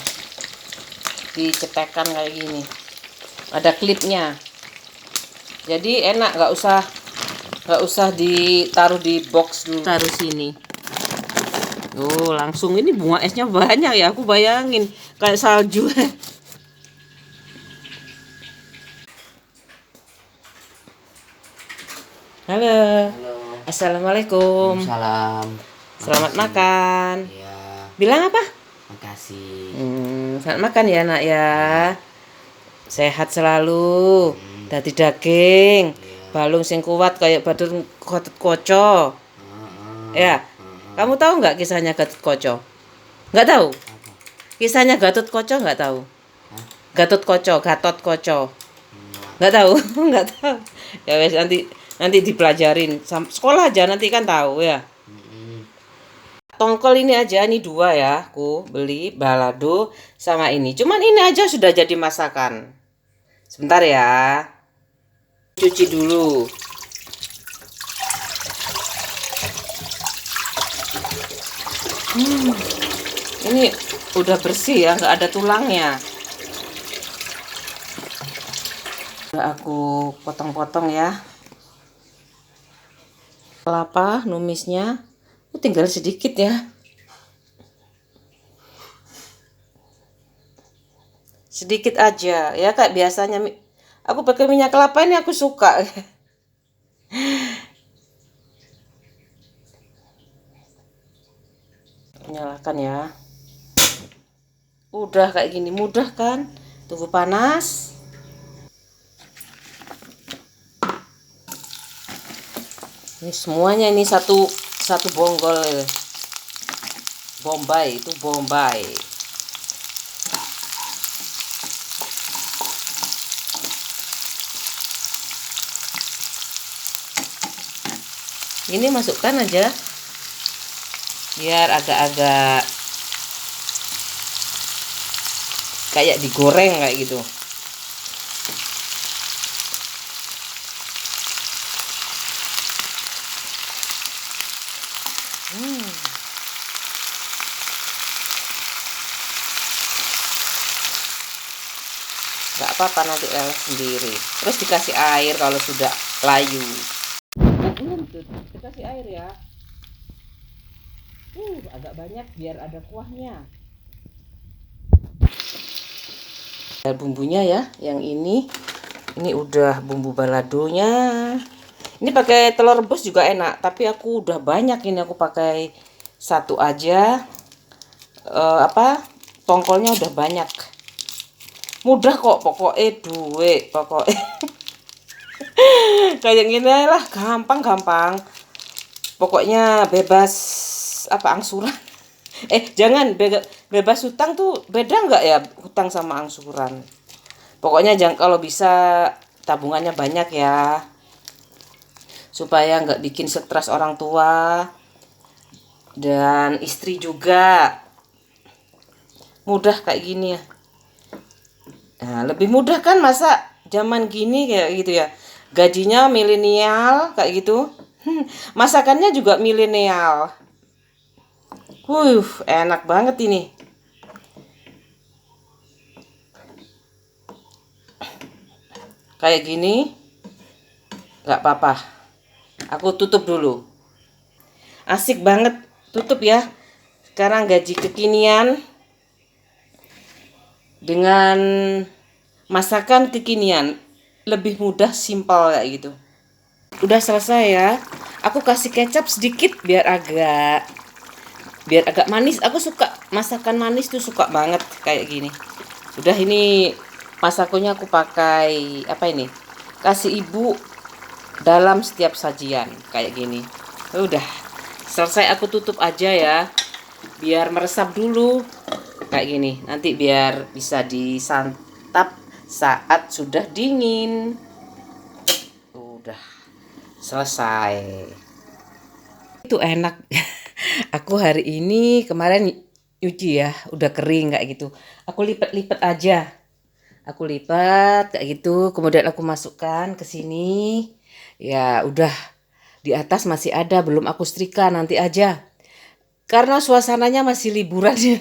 Dicetekan kayak gini. Ada klipnya. Jadi enak, nggak usah ditaruh di box dulu. Taruh sini. Oh, langsung ini bunga esnya banyak ya. Aku bayangin kayak salju. Halo. Halo. Assalamualaikum. Salam. Selamat makan. Ya, Bilang apa? makasih. Selamat makan ya nak ya. Sehat selalu. Dadi daging. Balung sing kuat kayak Batur Gatot Kaca. Ya. Kamu tahu nggak kisahnya Gatot Kaca? Nggak tahu? Kisahnya Gatot Kaca nggak tahu? Gatot Kaca. Nggak tahu? Nggak tahu. Ya wes, nanti dipelajarin. Sekolah aja nanti kan tahu ya. Tongkol ini aja, ini 2 ya, aku beli balado sama ini. Cuman ini aja sudah jadi masakan. Sebentar ya. Cuci dulu. Ini udah bersih ya, nggak ada tulangnya. Udah aku potong-potong ya. kelapa numisnya. Tinggal sedikit ya. Sedikit aja ya kayak biasanya. Aku pakai minyak kelapa ini aku suka. Nyalakan ya. Udah kayak gini, mudah kan? Tunggu panas. Ini semuanya ini satu bonggol. Bombay itu Bombay. Ini masukkan aja biar agak-agak kayak digoreng kayak gitu. Nggak apa-apa, nanti leleh sendiri. Terus dikasih air kalau sudah layu. Belum tuh, dikasih air ya. Agak banyak biar ada kuahnya. Bumbunya ya, yang ini udah bumbu baladonya. Ini pakai telur rebus juga enak, tapi aku udah banyak ini, aku pakai satu aja. Tongkolnya udah banyak. Mudah kok, pokoknya duit, pokoknya. Kayak gini lah, gampang. Pokoknya bebas angsuran. Jangan bebas hutang tuh beda nggak ya, hutang sama angsuran. Pokoknya jangan, kalau bisa tabungannya banyak ya, supaya nggak bikin stres orang tua dan istri juga. Mudah kayak gini ya. Nah, lebih mudah kan, masa zaman gini kayak gitu ya. Gajinya milenial kayak gitu. Masakannya juga milenial. Enak banget ini. Kayak gini nggak apa-apa. Aku tutup dulu. Asik banget, tutup ya. Sekarang gaji kekinian dengan masakan kekinian, lebih mudah, simpel kayak gitu. Udah selesai ya. Aku kasih kecap sedikit biar agak manis. Aku suka masakan manis tuh, suka banget kayak gini. Udah, ini masakonya aku pakai apa ini? Kasih ibu dalam setiap sajian kayak gini. Udah selesai, aku tutup aja ya. Biar meresap dulu kayak gini. Nanti biar bisa disantap saat sudah dingin. Udah selesai. Itu enak. Aku hari ini, kemarin nyuci ya, udah kering kayak gitu. Aku lipat-lipat aja. Aku lipat kayak gitu, kemudian aku masukkan ke sini. Ya, udah di atas masih ada, belum aku setrika, nanti aja. Karena suasananya masih liburan ya.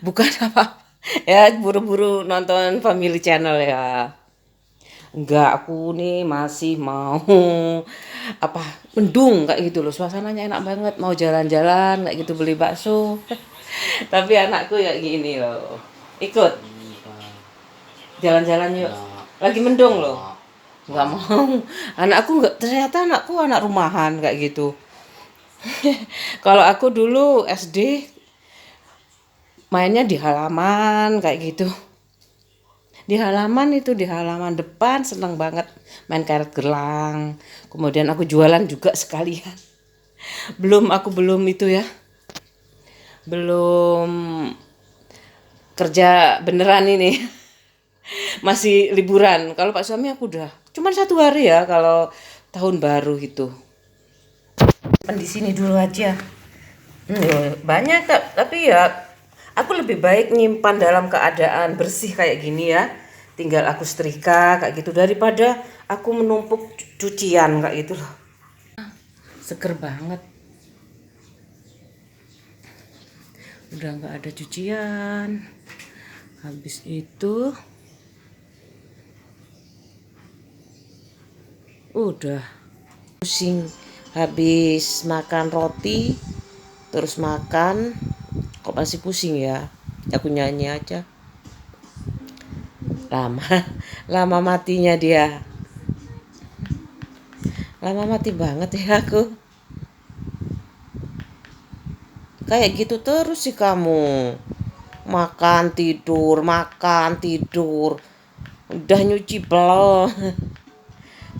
Bukan apa. Ya, buru-buru nonton Family Channel ya. Enggak, aku nih masih mau mendung kayak gitu loh, suasananya enak banget, mau jalan-jalan kayak gitu, beli bakso. Tapi anakku ya gini loh, ikut jalan-jalan yuk, lagi mendung loh, nggak mau. Anakku nggak, ternyata anakku anak rumahan kayak gitu. Kalau aku dulu SD mainnya di halaman kayak gitu. Di halaman itu, di halaman depan, seneng banget main karet gelang. Kemudian aku jualan juga sekalian. Belum itu ya. Belum kerja beneran ini. Masih liburan. Kalau Pak suami aku udah cuman 1 hari ya kalau tahun baru itu. Di sini dulu aja. Banyak tapi ya aku lebih baik nyimpan dalam keadaan bersih kayak gini ya. Tinggal aku setrika kayak gitu, daripada aku menumpuk cucian kayak gitu loh. Seger banget. Udah nggak ada cucian. Habis itu udah pusing habis makan roti terus makan, kok masih pusing ya, aku nyanyi aja. Lama lama matinya dia, lama mati banget ya aku. Kayak gitu terus sih kamu, makan tidur, udah nyuci belum?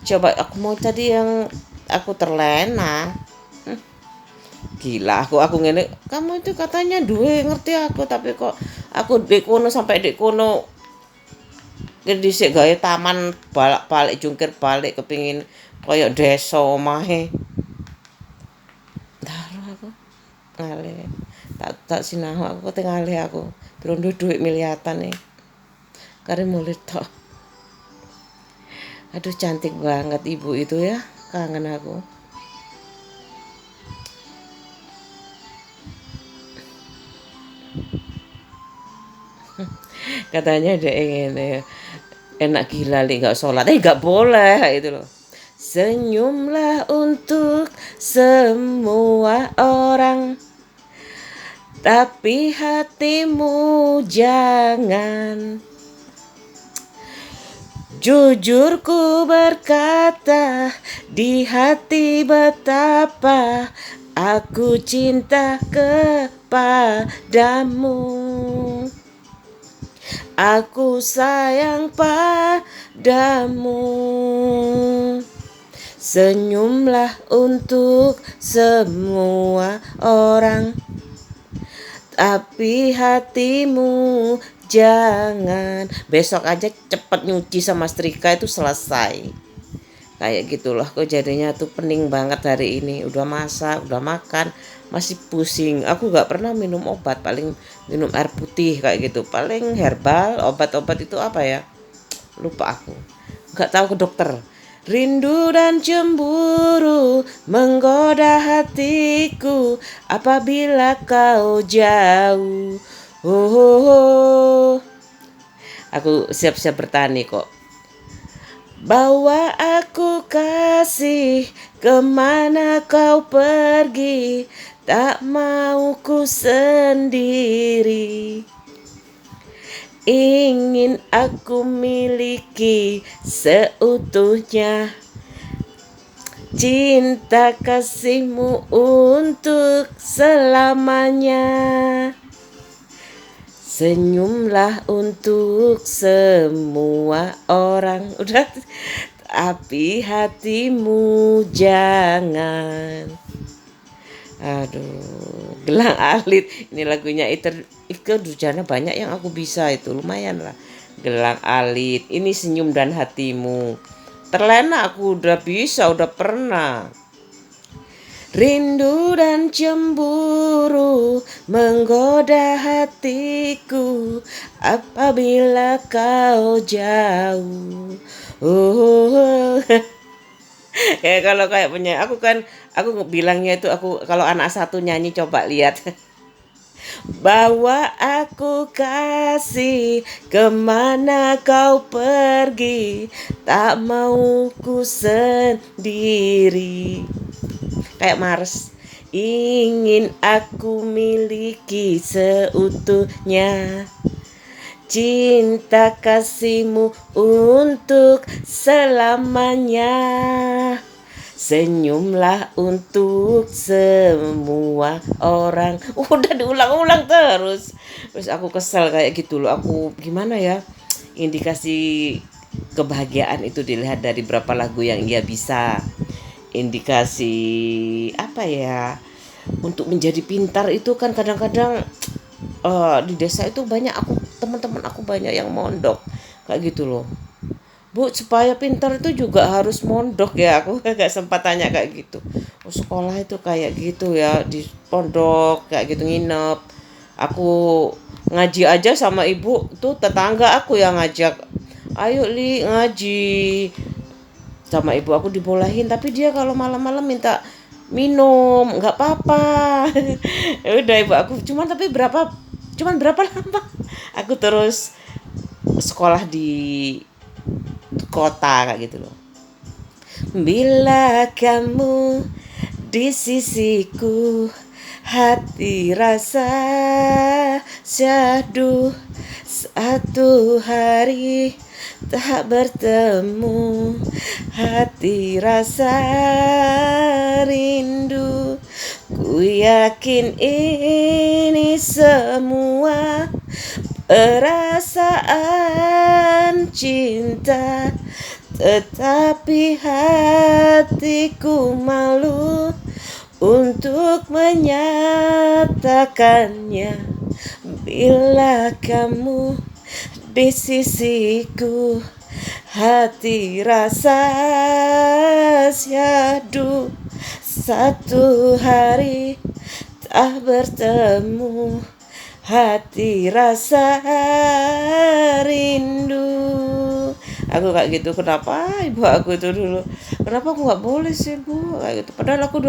Coba aku mau tadi yang aku terlena. Gila aku ngene, kamu itu katanya duwe ngerti aku, tapi kok aku dek kono sampai dek kono dhisik gawe taman balik jungkir balik kepingin koyo desa omahe. Taruh aku ngalih. Tak sinau aku ngalih aku. Trondo duit miliatan nih. Kare mulut tok. Aduh cantik banget ibu itu ya, kangen aku. Katanya ada yang enak gila li nggak sholat, nggak boleh itu loh. Senyumlah untuk semua orang, tapi hatimu jangan. Jujur ku berkata, di hati betapa aku cinta kepadamu. Aku sayang padamu. Senyumlah untuk semua orang, tapi hatimu jangan. Besok aja cepet nyuci sama setrika itu selesai. Kayak gitulah kok jadinya tuh pening banget hari ini. Udah masak, udah makan, masih pusing. Aku gak pernah minum obat, paling minum air putih kayak gitu. Paling herbal, obat-obat itu apa ya? Lupa aku. Gak tahu ke dokter. Rindu dan cemburu menggoda hatiku apabila kau jauh. Oh, oh, oh. Aku siap-siap bertani kok. Bawa aku kasih kemana kau pergi, tak mau ku sendiri. Ingin aku miliki seutuhnya cinta kasihmu untuk selamanya. Senyumlah untuk semua orang. Udah, tapi hatimu jangan. Aduh, Gelang Alit. Ini lagunya Ike Durjana, banyak yang aku bisa itu, lumayan lah. Gelang Alit, ini Senyum dan Hatimu. Terlena aku udah bisa, udah pernah. Rindu dan cemburu menggoda hatiku apabila kau jauh. Oh. Kalau kayak punya aku kan, aku bilangnya itu aku kalau anak satu nyanyi, coba lihat. Bawa aku kasih kemana kau pergi, tak mau ku sendiri. Kayak Mars. Ingin aku miliki seutuhnya cinta kasihmu untuk selamanya. Senyumlah untuk semua orang. Udah diulang-ulang terus. Terus aku kesel kayak gitu loh. Aku gimana ya? Indikasi kebahagiaan itu dilihat dari berapa lagu yang ia bisa. Indikasi apa ya? Untuk menjadi pintar itu kan kadang-kadang di desa itu banyak, teman-teman aku banyak yang mondok kayak gitu loh. Bu, supaya pintar itu juga harus mondok ya. Aku gak sempat tanya kayak gitu. Oh, sekolah itu kayak gitu ya, di pondok kayak gitu nginep. Aku ngaji aja sama ibu tuh, tetangga aku yang ngajak, ayo Li ngaji. Sama ibu aku dibolehin, tapi dia kalau malam-malam minta minum, nggak apa-apa. Ya udah ibu aku, cuman berapa lama aku terus sekolah di kota kayak gitu loh. Bila kamu di sisiku. Hati rasa syahdu, satu hari tak bertemu. Hati rasa rindu, ku yakin ini semua perasaan cinta. Tetapi hatiku malu untuk menyatakannya. Bila kamu di sisiku, hati rasa syahdu, satu hari tak bertemu. Hati rasa rindu. Aku kayak gitu. Kenapa ibu aku itu dulu, kenapa aku nggak boleh sih bu kayak gitu, padahal aku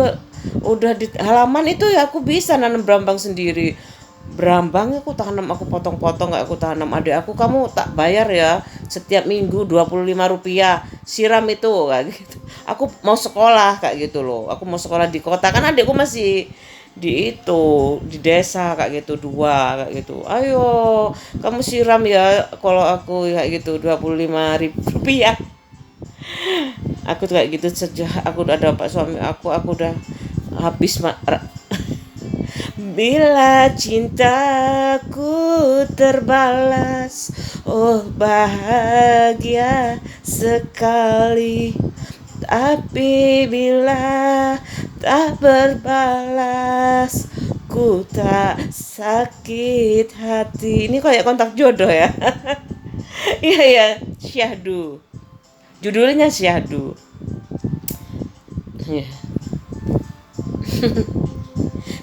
udah di halaman itu ya aku bisa nanam berambang sendiri. Berambang aku tanam, aku potong-potong, aku tanam. Adik aku, kamu tak bayar ya setiap minggu Rp25 siram itu kayak gitu. Aku mau sekolah kayak gitu loh, aku mau sekolah di kota kan, adikku masih di desa kayak gitu, dua kayak gitu. Ayo kamu siram ya kalau aku kayak gitu Rp25. Aku tuh kayak gitu sejak aku udah dapat suami aku udah habis bila cintaku terbalas, oh bahagia sekali. Tapi bila tak berbalas, ku tak sakit hati. Ini kayak kontak jodoh ya. Iya ya, syahdu. Judulnya syahdu. Ya.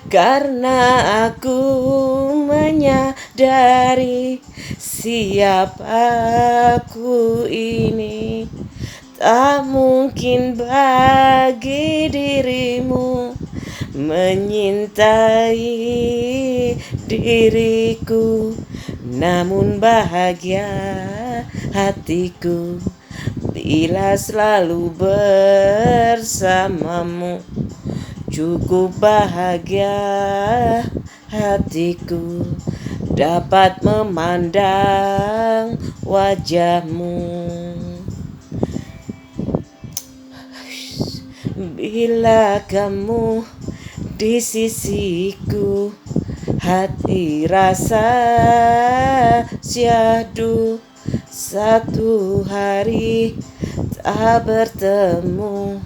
Karena aku menyadari siapa aku ini, tak mungkin bagi dirimu menyintai diriku. Namun bahagia hatiku bila selalu bersamamu. Cukup bahagia hatiku dapat memandang wajahmu. Bila kamu di sisiku, hati rasa syahdu, satu hari tak bertemu.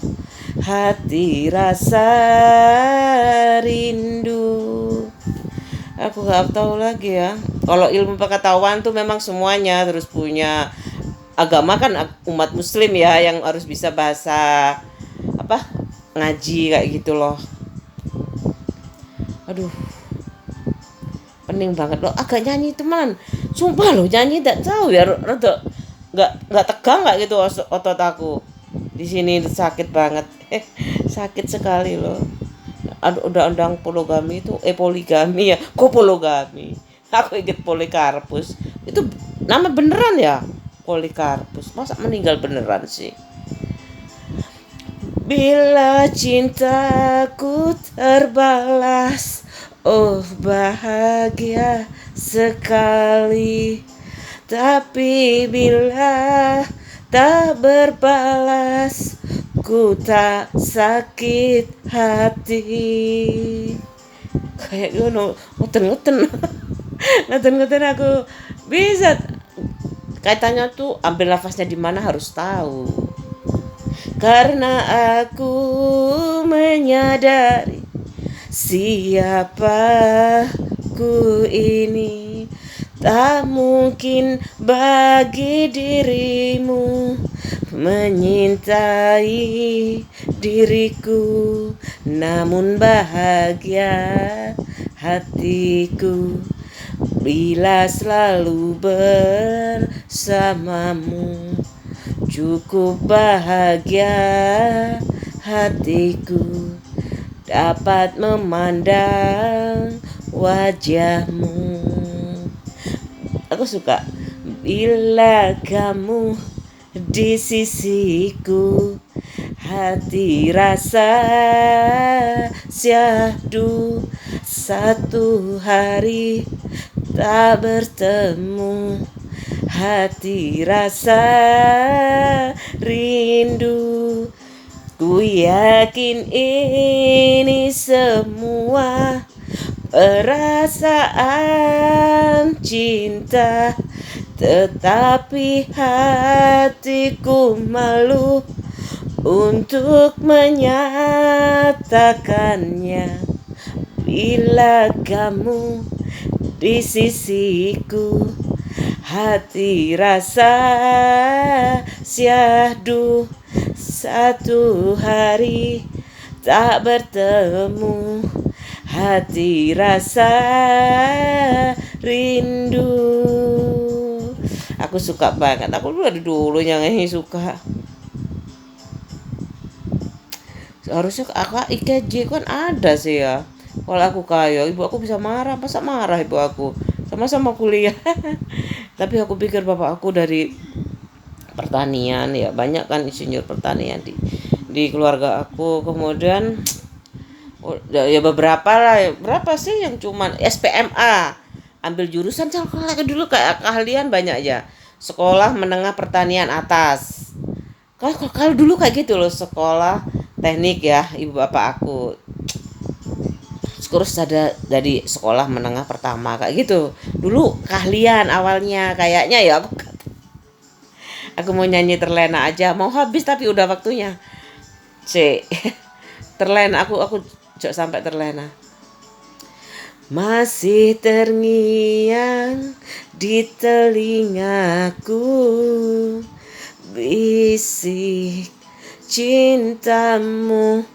Hati rasa rindu. Aku gak tahu lagi ya. Kalau ilmu pengetahuan tuh memang semuanya terus punya. Agama kan umat muslim ya, yang harus bisa bahasa apa, ngaji kayak gitu loh. Aduh, pening banget loh. Agak nyanyi teman, sumpah loh, nyanyi tak tahu ya, rada nggak tegang nggak gitu otot aku. Di sini sakit banget. Sakit sekali loh. Aduh, undang-undang poligami itu poligami ya, kok poligami. Aku inget Polikarpus. Itu nama beneran ya, Polikarpus. Masa meninggal beneran sih? Bila cintaku terbalas, oh bahagia sekali. Tapi bila tak berbalas, ku tak sakit hati. Kayak ngono, ngeten-ngeten. Ngeten-ngeten aku bisa. Kaitannya tuh ambil nafasnya di mana harus tahu. Karena aku menyadari siapa ku ini, tak mungkin bagi dirimu menyintai diriku. Namun bahagia hatiku bila selalu bersamamu. Cukup bahagia hatiku dapat memandang wajahmu. Aku suka bila kamu di sisiku, hati rasa syahdu satu hari tak bertemu, hati rasa rindu. Ku yakin ini semua perasaan cinta, tetapi hatiku malu untuk menyatakannya. Bila kamu di sisiku, hati rasa syahdu satu hari tak bertemu, hati rasa rindu. Aku suka banget, aku dari dulu nyanyi suka. Harusnya kakak IKJ kan ada sih ya. Kalau aku kaya, ibu aku bisa marah. Masa marah ibu aku? Sama-sama kuliah. Tapi aku pikir bapak aku dari pertanian ya, banyak kan insinyur pertanian di keluarga aku. Kemudian ya beberapa lah, berapa sih yang cuman SPMA, ambil jurusan dulu kayak keahlian banyak ya. Sekolah menengah pertanian atas. Kalau dulu kayak gitu loh, sekolah teknik ya ibu bapak aku. Terus ada dari sekolah menengah pertama kayak gitu. Dulu keahlian awalnya kayaknya ya, aku mau nyanyi terlena aja, mau habis tapi udah waktunya. Terlena aku jok sampai terlena. Masih terngiang di telingaku bisik cintamu,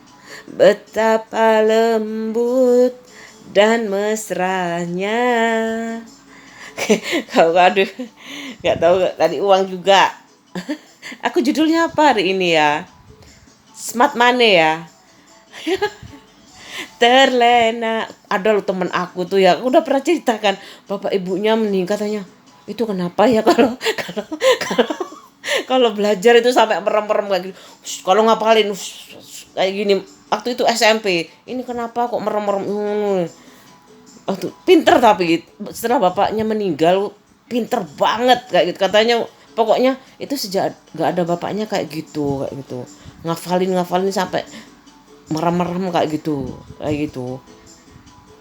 betapa lembut dan mesranya. Kalau aduh, nggak tahu tadi uang juga. Aku judulnya apa hari ini ya? Smart Money ya. Terlena. Ada lo temen aku tuh ya, aku udah pernah ceritakan, bapak ibunya meninggal, katanya itu kenapa ya kalau kalau belajar itu sampai merem-merem kayak gitu. Kalau ngapalin kayak gini waktu itu SMP, ini kenapa kok merem-merem. Waktu pinter, tapi setelah bapaknya meninggal pinter banget kayak gitu katanya. Pokoknya itu sejak nggak ada bapaknya kayak gitu ngafalin sampai merem-merem kayak gitu.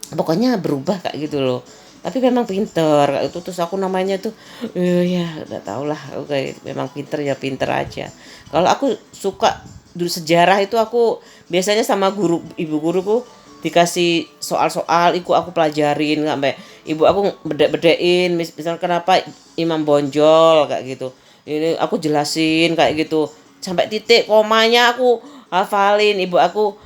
Pokoknya berubah kayak gitu loh. Tapi memang pinter kayak itu. Terus aku namanya tuh ya nggak tahu lah, oke memang pinter ya pinter aja. Kalau aku suka dulu sejarah itu, aku biasanya sama ibu guruku dikasih soal-soal iku aku pelajarin sampai ibu aku bedek-bedekin misalnya kenapa Imam Bonjol kayak gitu, ini aku jelasin kayak gitu sampai titik komanya aku hafalin. Ibuku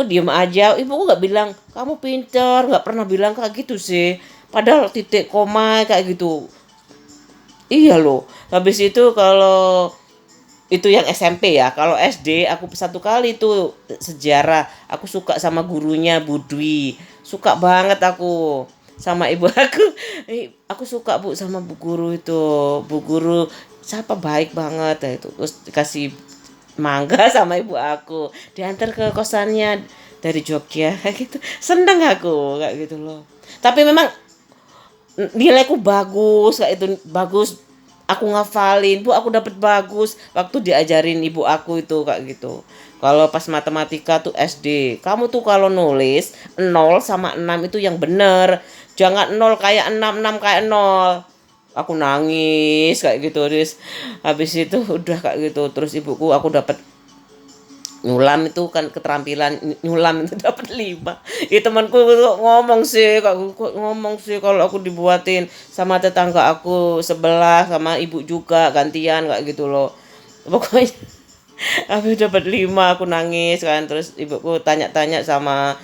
diem aja, ibuku nggak bilang kamu pinter, nggak pernah bilang kayak gitu sih, padahal titik koma kayak gitu. Iya loh. Habis itu kalau itu yang SMP ya. Kalau SD aku satu kali tuh sejarah. Aku suka sama gurunya Bu Dwi. Suka banget aku sama ibu aku. Aku suka Bu sama bu guru itu. Bu guru siapa baik banget ya itu. Terus dikasih mangga sama ibu aku. Diantar ke kosannya dari Jogja kayak gitu. Seneng aku kayak gitu loh. Tapi memang nilaiku bagus kayak itu, bagus. Aku ngafalin bu, aku dapat bagus waktu diajarin ibu aku itu kayak gitu. Kalau pas matematika tuh SD, kamu tuh kalau nulis 0 sama 6 itu yang bener, jangan 0 kayak 6, 6 kayak 0. Aku nangis kayak gitu. Terus habis itu udah kayak gitu. Terus ibuku, aku dapat nyulam itu kan, keterampilan nyulam itu dapat 5. Ya temanku kok ngomong sih kalau aku dibuatin sama tetangga aku sebelah sama ibu juga gantian kayak gitu loh. Pokoknya aku dapat 5, aku nangis kan. Terus ibuku tanya-tanya sama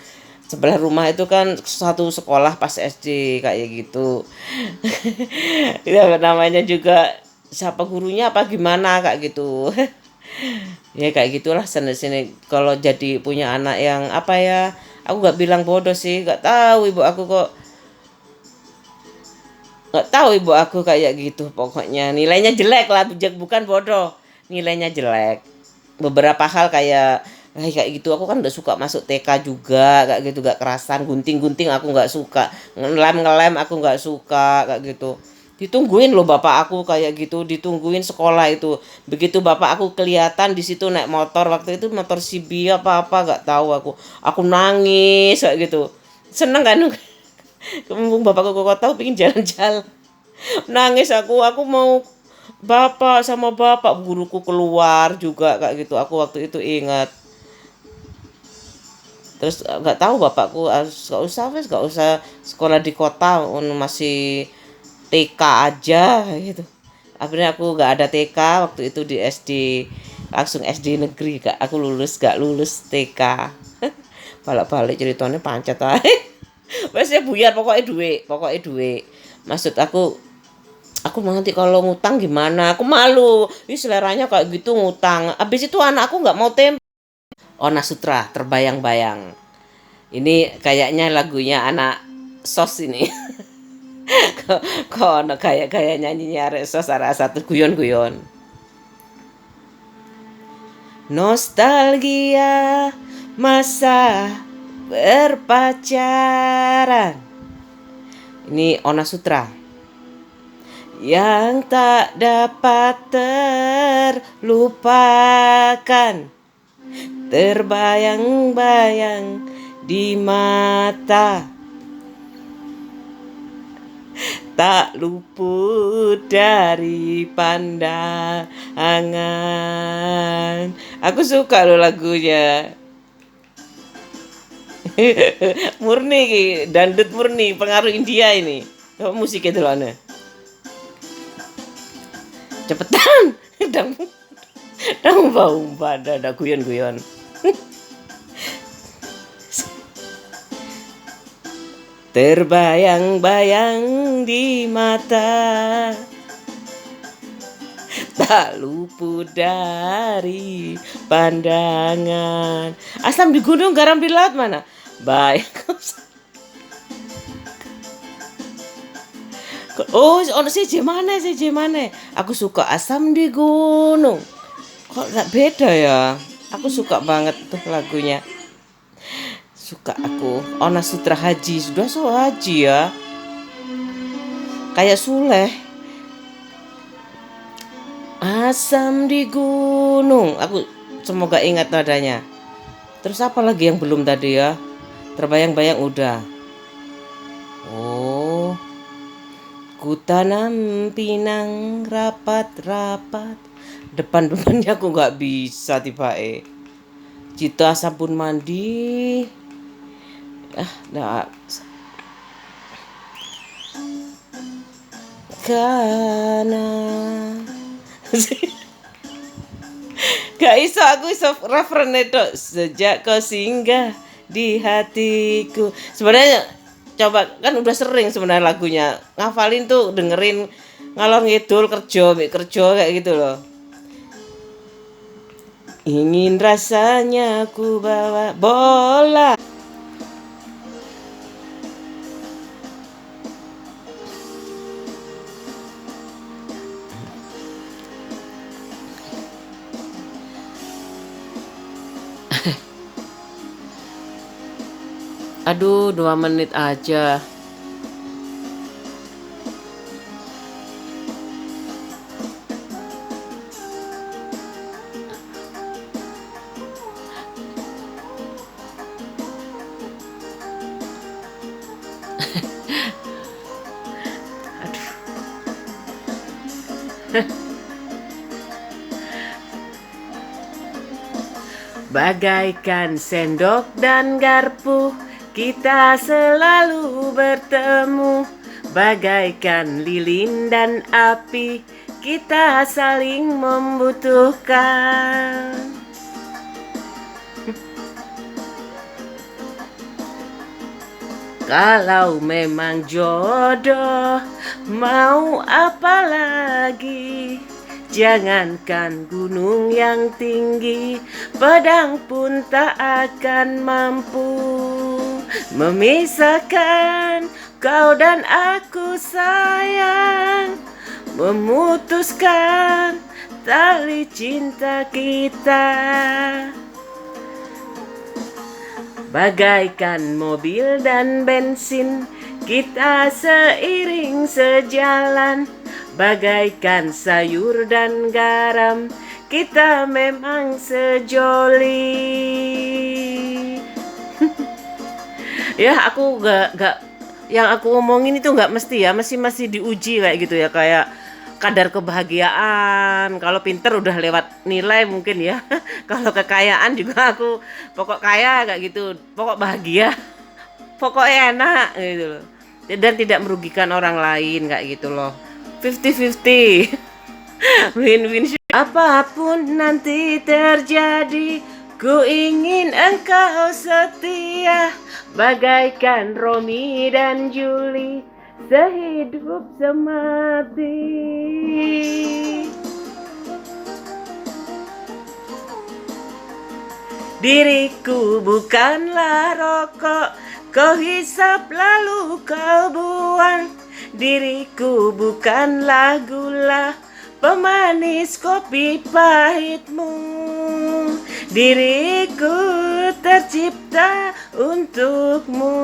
sebelah rumah itu kan satu sekolah pas SD kayak gitu. Ya namanya juga siapa gurunya apa gimana kayak gitu. Ya kayak gitulah sini kalau jadi punya anak yang apa ya, aku nggak bilang bodoh sih, nggak tahu ibu aku kayak gitu. Pokoknya nilainya jelek lah, bukan bodoh, nilainya jelek. beberapa hal kayak gitu aku kan udah suka masuk TK juga kayak gitu, gak kerasan, gunting-gunting aku nggak suka, ngelem-ngelem aku nggak suka kayak gitu. Ditungguin loh bapak aku kayak gitu, ditungguin sekolah itu. Begitu bapak aku kelihatan di situ naik motor, waktu itu motor CB apa nggak tahu aku. Aku nangis kayak gitu. Seneng kan? Mumpung bapakku ke kota, aku pengen jalan-jalan. Nangis aku mau bapak sama bapak, guruku keluar juga kayak gitu. Aku waktu itu ingat. Terus nggak tahu bapakku nggak usah wes nggak usah sekolah di kota, masih TK aja gitu. Akhirnya aku nggak ada TK waktu itu di SD, langsung SD negeri, gak aku gak lulus TK. Balik-balik ceritanya pancet aja. Wes ya buyar, pokoknya duit. Maksud aku nanti kalau ngutang gimana, aku malu ini seleranya kayak gitu ngutang. Abis itu anakku nggak mau tempe. Ona Sutra terbayang-bayang. Ini kayaknya lagunya anak sos ini. Kok ono kayak nyanyinya arek sos arek satu guyon-guyon. Nostalgia masa berpacaran. Ini Ona Sutra. Yang tak dapat terlupakan, terbayang-bayang di mata, tak luput dari pandangan. Aku suka loh lagunya. Murni dandut murni, pengaruh India ini. Oh, musiknya itu loh. Cepetan. Dang umba-umba ada guyon-guyon. Terbayang-bayang di mata, tak luput dari pandangan. Asam di gunung, garam di laut mana? Baik. Oh, ono CJ mana? Aku suka asam di gunung. Kok gak beda ya? Aku suka banget tuh lagunya. Suka aku. Ona Sutra Haji, sudah so haji ya. Kayak Suleh. Asam di gunung. Aku semoga ingat nadanya. Terus apa lagi yang belum tadi ya? Terbayang-bayang udah. Oh. Ku tanam pinang rapat-rapat. Depan-depannya aku gak bisa tiba Cita sabun mandi. Nah. Karena gak aku iso referen itu. Sejak kau singgah di hatiku. Sebenarnya coba kan udah sering sebenarnya lagunya. Ngafalin tuh, dengerin ngalor ngidul kerja kayak gitu loh. Ingin rasanya ku bawa bola. Aduh, 2 menit aja. Bagaikan sendok dan garpu, kita selalu bertemu. Bagaikan lilin dan api, kita saling membutuhkan. Kalau memang jodoh, mau apa lagi? Jangankan gunung yang tinggi, pedang pun tak akan mampu memisahkan kau dan aku sayang. Memutuskan tali cinta kita. Bagaikan mobil dan bensin, kita seiring sejalan. Bagaikan sayur dan garam, kita memang sejoli. Ya, aku gak yang aku omongin itu nggak mesti ya, masih diuji kayak gitu ya, kayak kadar kebahagiaan. Kalau pinter udah lewat nilai mungkin ya. Kalau kekayaan juga aku pokok kaya kayak gitu, pokok bahagia, pokoknya enak gitu loh. Dan tidak merugikan orang lain kayak gitu loh. 50-50. Win-win. Apapun nanti terjadi, ku ingin engkau setia, bagaikan Romi dan Juli, sehidup semati. Diriku bukanlah rokok, kau hisap lalu kau buang. Diriku bukanlah gula, pemanis kopi pahitmu. Diriku tercipta untukmu.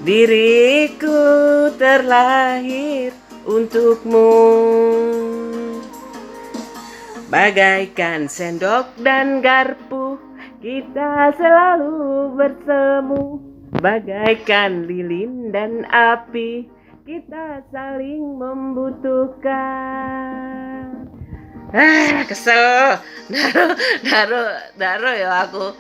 Diriku terlahir untukmu. Bagaikan sendok dan garpu, kita selalu bersemu. Bagaikan lilin dan api, kita saling membutuhkan. Kesel. Naruh ya aku.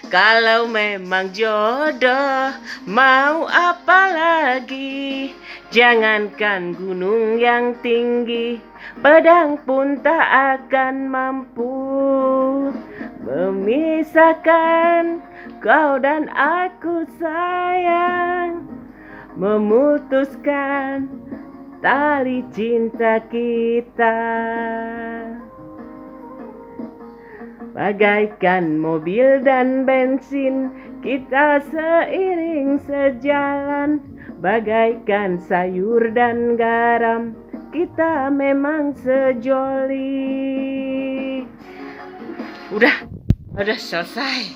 Kalau memang jodoh, mau apa lagi? Jangankan gunung yang tinggi, pedang pun tak akan mampu memisahkan kau dan aku sayang, memutuskan tali cinta kita. Bagaikan mobil dan bensin, kita seiring sejalan. Bagaikan sayur dan garam, kita memang sejoli. Udah selesai.